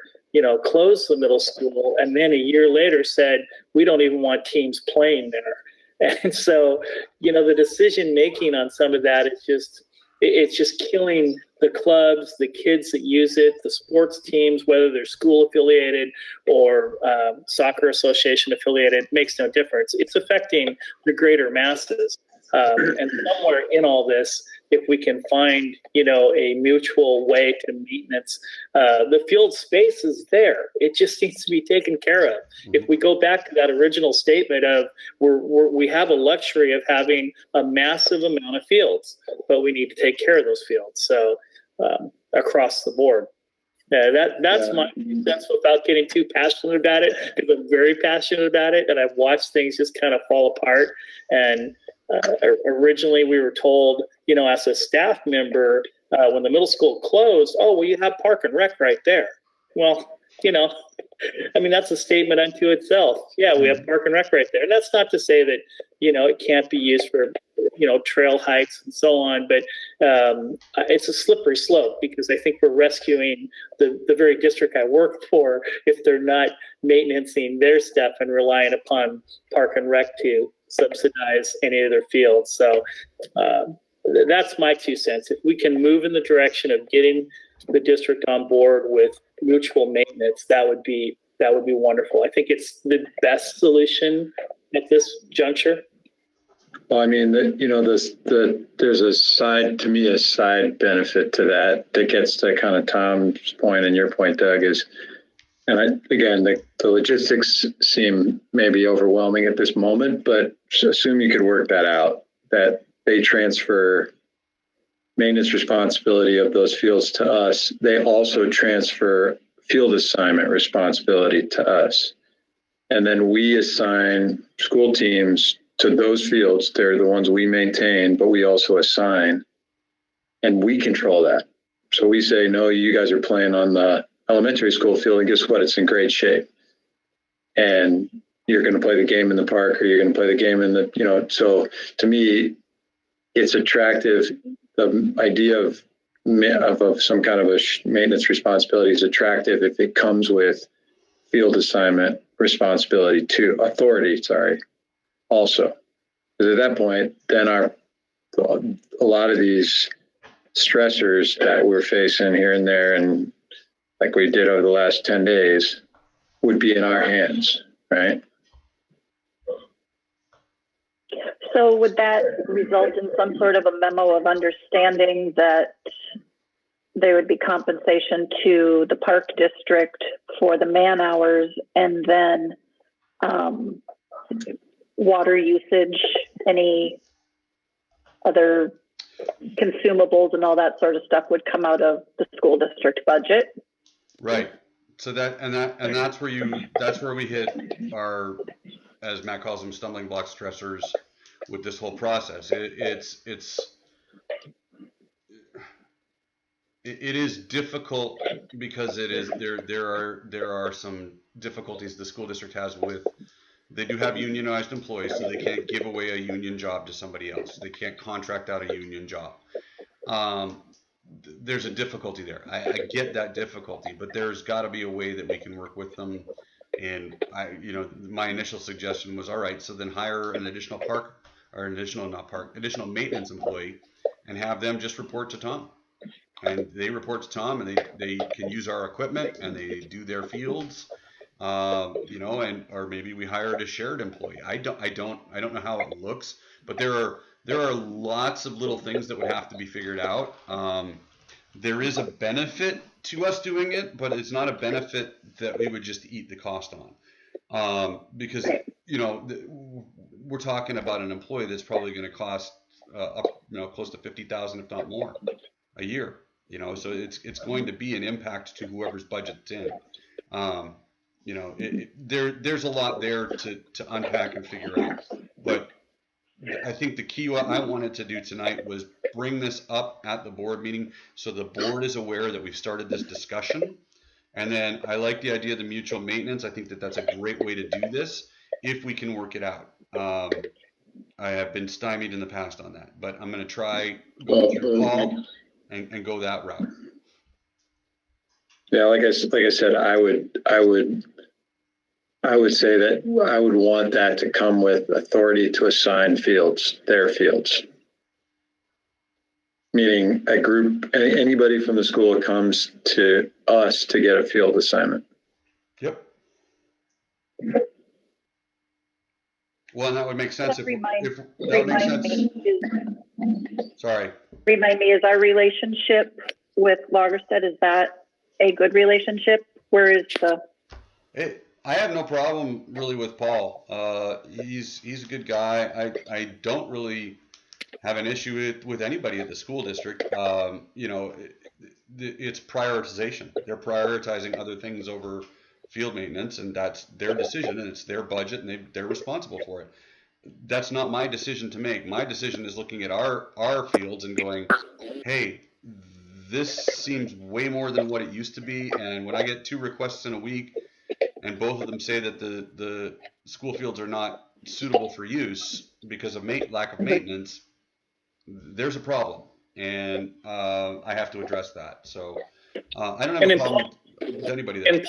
closed the middle school. And then a year later said, we don't even want teams playing there. And so, the decision making on some of that is it's just killing the clubs, the kids that use it, the sports teams, whether they're school affiliated or soccer association affiliated, makes no difference. It's affecting the greater masses. And somewhere in all this, if we can find, a mutual way to maintenance, the field space is there. It just needs to be taken care of. If we go back to that original statement of we have a luxury of having a massive amount of fields, but we need to take care of those fields. So across the board. That's my sense without getting too passionate about it, because I'm very passionate about it, and I've watched things just kind of fall apart. And originally we were told, as a staff member, when the middle school closed, oh, well, you have Park and Rec right there. Well, that's a statement unto itself. Yeah, we have Park and Rec right there. And that's not to say that, it can't be used for, trail hikes and so on, but it's a slippery slope, because I think we're rescuing the very district I work for if they're not maintaining their stuff and relying upon Park and Rec to subsidize any of their fields. So that's my 2 cents. If we can move in the direction of getting the district on board with mutual maintenance, that would be wonderful. I think it's the best solution at this juncture. Well, there's a side benefit to that gets to kind of Tom's point and your point, Doug, the logistics seem maybe overwhelming at this moment, but assume you could work that out, that they transfer maintenance responsibility of those fields to us. They also transfer field assignment responsibility to us. And then we assign school teams to those fields. They're the ones we maintain, but we also assign, and we control that. So we say, no, you guys are playing on the elementary school field, and guess what? It's in great shape. And you're going to play the game in the park, or you're going to play the game in the, so to me, it's attractive. The idea of some kind of a maintenance responsibility is attractive if it comes with field assignment responsibility also. Because at that point, then a lot of these stressors that we're facing here and there, and like we did over the last 10 days, would be in our hands, right? So would that result in some sort of a memo of understanding that there would be compensation to the park district for the man hours, and then water usage, any other consumables and all that sort of stuff would come out of the school district budget? Right. So that's where we hit our, as Matt calls them, stumbling block stressors with this whole process. It is difficult because there are some difficulties the school district has with, they do have unionized employees, so they can't give away a union job to somebody else. They can't contract out a union job. There's a difficulty there. I get that difficulty, but there's got to be a way that we can work with them And my initial suggestion was, all right, so then hire an additional additional maintenance employee and have them just report to Tom. And they report to Tom, and they can use our equipment and they do their fields, or maybe we hired a shared employee. I don't know how it looks, but there are lots of little things that would have to be figured out. There is a benefit to us doing it, but it's not a benefit that we would just eat the cost on, because we're talking about an employee that's probably going to cost close to $50,000, if not more, a year. So it's going to be an impact to whoever's budget's in. There's a lot there to unpack and figure out, but I think the key what I wanted to do tonight was bring this up at the board meeting so the board is aware that we've started this discussion. And then I like the idea of the mutual maintenance. I think that that's a great way to do this if we can work it out. I have been stymied in the past on that, but I'm going to try go through Paul and go that route. Yeah, like I said, I would say that I would want that to come with authority to assign fields, their fields. Meaning a group, anybody from the school comes to us to get a field assignment. Yep. Well, and that would make sense that would make sense. Sorry. Remind me, is our relationship with Lagerstedt, is that a good relationship? Where is the... I have no problem really with Paul. He's a good guy. I don't really have an issue with anybody at the school district. It's prioritization. They're prioritizing other things over field maintenance, and that's their decision, and it's their budget, and they're responsible for it. That's not my decision to make. My decision is looking at our fields and going, hey, this seems way more than what it used to be. And when I get 2 requests in a week, and both of them say that the school fields are not suitable for use because of lack of maintenance, there's a problem, and I have to address that. So I don't have a problem with anybody there. And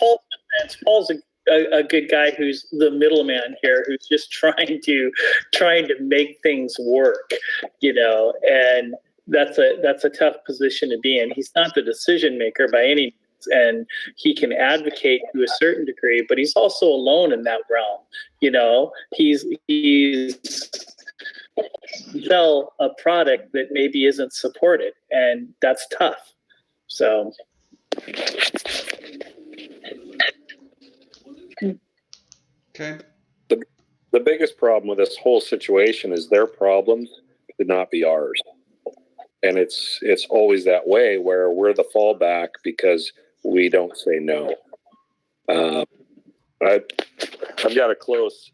Paul's a good guy who's the middleman here, who's just trying to make things work, and that's a tough position to be in. He's not the decision maker by any means, and he can advocate to a certain degree, but he's also alone in that realm. He's sell a product that maybe isn't supported, and that's tough. So. Okay. The biggest problem with this whole situation is their problems did not be ours. And it's always that way where we're the fallback because we don't say no. I've got a close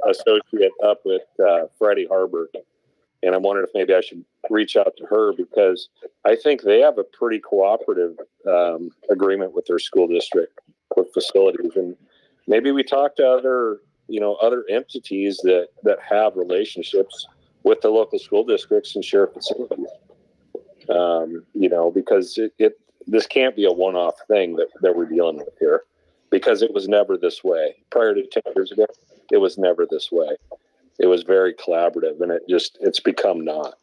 associate up with Freddie Harbor, and I'm wondering if maybe I should reach out to her because I think they have a pretty cooperative agreement with their school district with facilities, and maybe we talk to other entities that have relationships with the local school districts and share facilities. Because this can't be a one-off thing that we're dealing with here, because it was never this way. Prior to 10 years ago, it was never this way. It was very collaborative, and it's become not.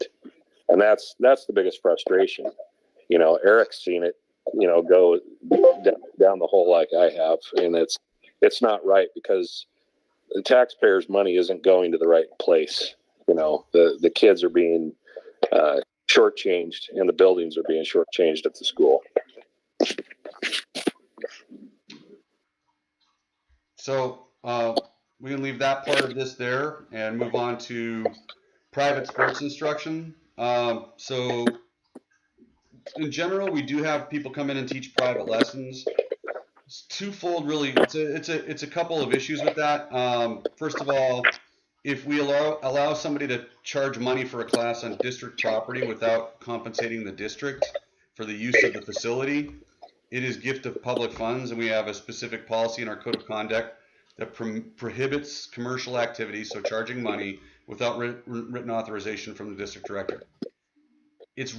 And that's the biggest frustration. Eric's seen it, go down the hole like I have, and it's not right because the taxpayers' money isn't going to the right place. The kids are being shortchanged, and the buildings are being shortchanged at the school. So we can leave that part of this there and move on to private sports instruction. So in general, we do have people come in and teach private lessons. It's twofold, really. It's a couple of issues with that. First of all, if we allow somebody to charge money for a class on district property without compensating the district for the use of the facility, it is gift of public funds, and we have a specific policy in our code of conduct that prohibits commercial activity, so charging money without written authorization from the district director. It's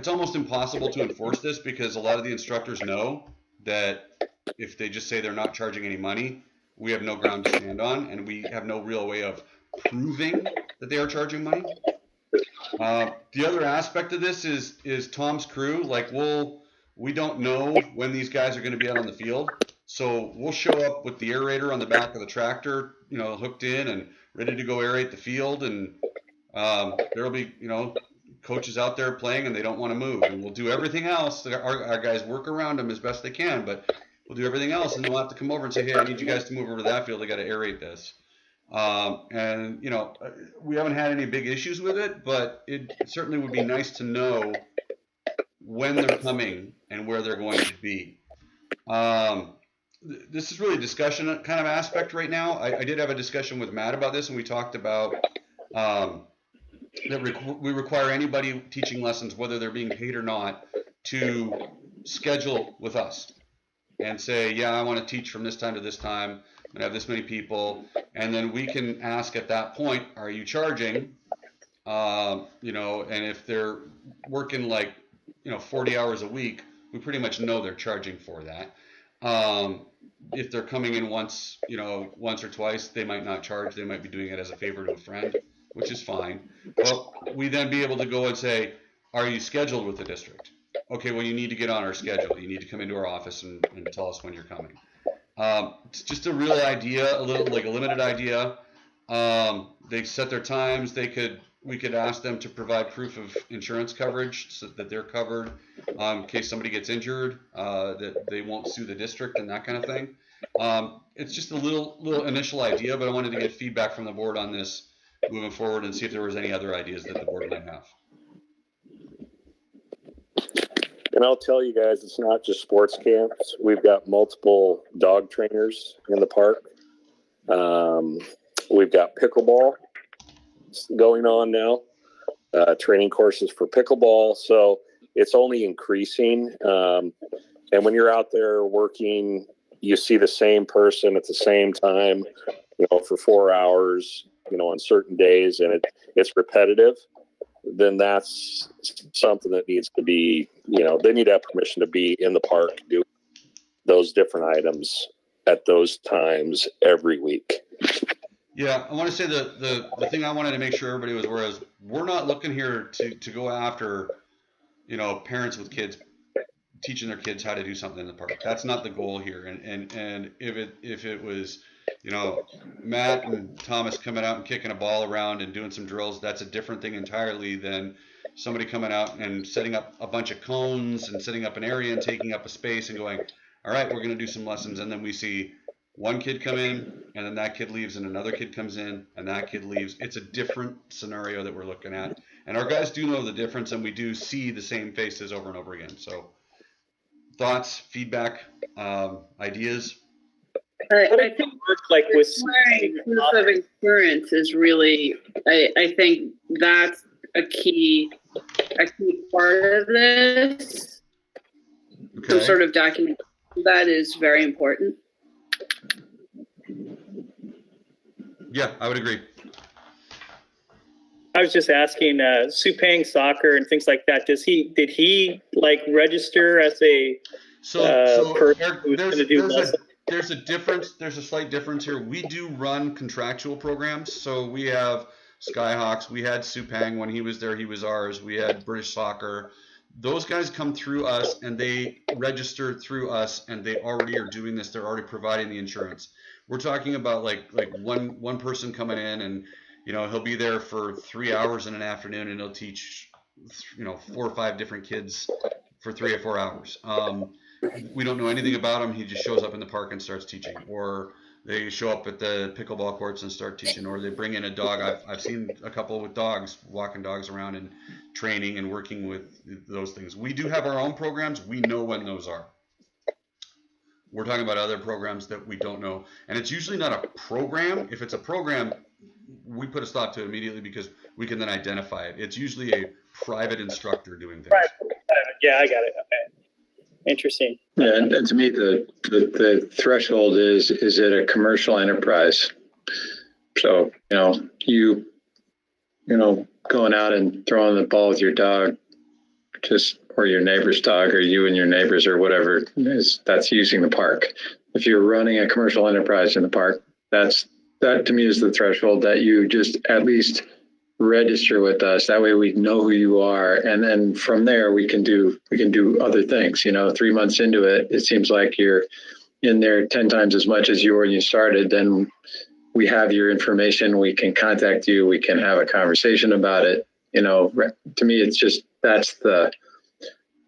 almost impossible to enforce this because a lot of the instructors know that if they just say they're not charging any money, we have no ground to stand on, and we have no real way of proving that they are charging money. The other aspect of this is Tom's crew. Like, we don't know when these guys are going to be out on the field, so we'll show up with the aerator on the back of the tractor, hooked in and ready to go aerate the field, and there'll be coaches out there playing and they don't want to move, and we'll do everything else. Our guys work around them as best they can, but we'll do everything else, and they'll have to come over and say, hey, I need you guys to move over to that field. I got to aerate this. And we haven't had any big issues with it, but it certainly would be nice to know when they're coming and where they're going to be. This is really a discussion kind of aspect right now. I did have a discussion with Matt about this, and we talked about that we require anybody teaching lessons, whether they're being paid or not, to schedule with us and say, yeah, I want to teach from this time to this time. I'm going to have this many people. And then we can ask at that point, are you charging? And if they're working 40 hours a week, we pretty much know they're charging for that. If they're coming in once or twice, they might not charge. They might be doing it as a favor to a friend, which is fine. Well, we then be able to go and say, are you scheduled with the district? Okay, well, you need to get on our schedule. You need to come into our office and tell us when you're coming. It's just a real idea, a limited idea. They set their times. We could ask them to provide proof of insurance coverage so that they're covered in case somebody gets injured, that they won't sue the district and that kind of thing. It's just a little initial idea, but I wanted to get feedback from the board on this moving forward and see if there was any other ideas that the board might have. And I'll tell you guys, it's not just sports camps. We've got multiple dog trainers in the park. We've got pickleball going on now, training courses for pickleball. So it's only increasing. And when you're out there working, you see the same person at the same time, for 4 hours, on certain days, and it's repetitive. Then that's something that needs to be, they need to have permission to be in the park, do those different items at those times every week. Yeah, I want to say the thing I wanted to make sure everybody was aware is we're not looking here to go after, parents with kids teaching their kids how to do something in the park. That's not the goal here. And if it was, Matt and Thomas coming out and kicking a ball around and doing some drills, that's a different thing entirely than somebody coming out and setting up a bunch of cones and setting up an area and taking up a space and going, all right, we're going to do some lessons. And then we see one kid come in and then that kid leaves and another kid comes in and that kid leaves. It's a different scenario that we're looking at. And our guys do know the difference, and we do see the same faces over and over again. So thoughts, feedback, ideas? I think like with proof of insurance is really, I think that's a key part of this. Okay. Some sort of document that is very important. Yeah, I would agree. I was just asking, Supang soccer and things like that. Did he register as a person who's going to do lessons? There's a difference. There's a slight difference here. We do run contractual programs. So we have Skyhawks. We had Supang when he was there. He was ours. We had British Soccer. Those guys come through us and they register through us, and they already are doing this. They're already providing the insurance. We're talking about like one person coming in, and he'll be there for 3 hours in an afternoon, and he'll teach 4 or 5 different kids for 3 or 4 hours. We don't know anything about him. He just shows up in the park and starts teaching, or they show up at the pickleball courts and start teaching, or they bring in a dog. I've seen a couple with dogs, walking dogs around and training and working with those things. We do have our own programs. We know when those are. We're talking about other programs that we don't know. And it's usually not a program. If it's a program, we put a stop to it immediately because we can then identify it. It's usually a private instructor doing things. Yeah, I got it. Okay. Interesting. Yeah, and to me, the threshold is it a commercial enterprise? So, you going out and throwing the ball with your dog just or your neighbor's dog, or you and your neighbors, or whatever that's using the park. If you're running a commercial enterprise in the park, that to me is the threshold that you just at least register with us. That way we know who you are, and then from there we can do other things. 3 months into it, it seems like you're in there 10 times as much as you were when you started. Then we have your information. We can contact you. We can have a conversation about it. To me, it's just that's the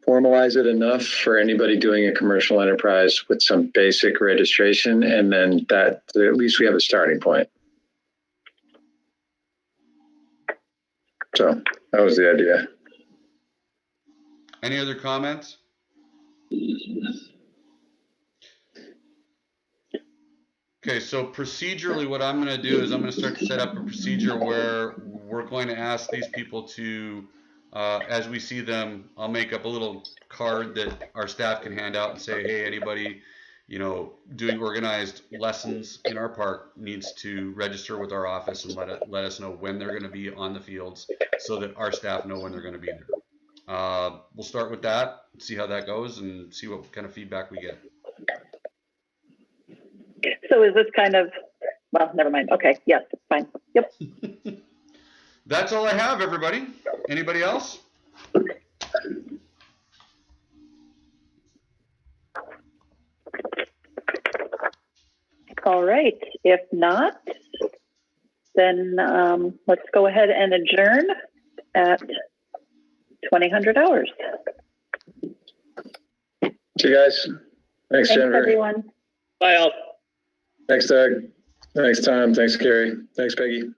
formalize it enough for anybody doing a commercial enterprise with some basic registration, and then that at least we have a starting point. So that was the idea. Any other comments? Okay, so procedurally, what I'm going to do is I'm going to start to set up a procedure where we're going to ask these people to, as we see them, I'll make up a little card that our staff can hand out and say, hey, anybody, doing organized lessons in our park needs to register with our office and let us know when they're going to be on the fields so that our staff know when they're going to be there. We'll start with that, see how that goes, and see what kind of feedback we get. So is this kind of, well, never mind. Okay, yes, fine. Yep. That's all I have, everybody. Anybody else? All right. If not, then let's go ahead and adjourn at 2000 hours. See you guys. Thanks, Jennifer. Everyone. Bye all. Thanks, Doug. Thanks, Tom. Thanks, Carrie. Thanks, Peggy.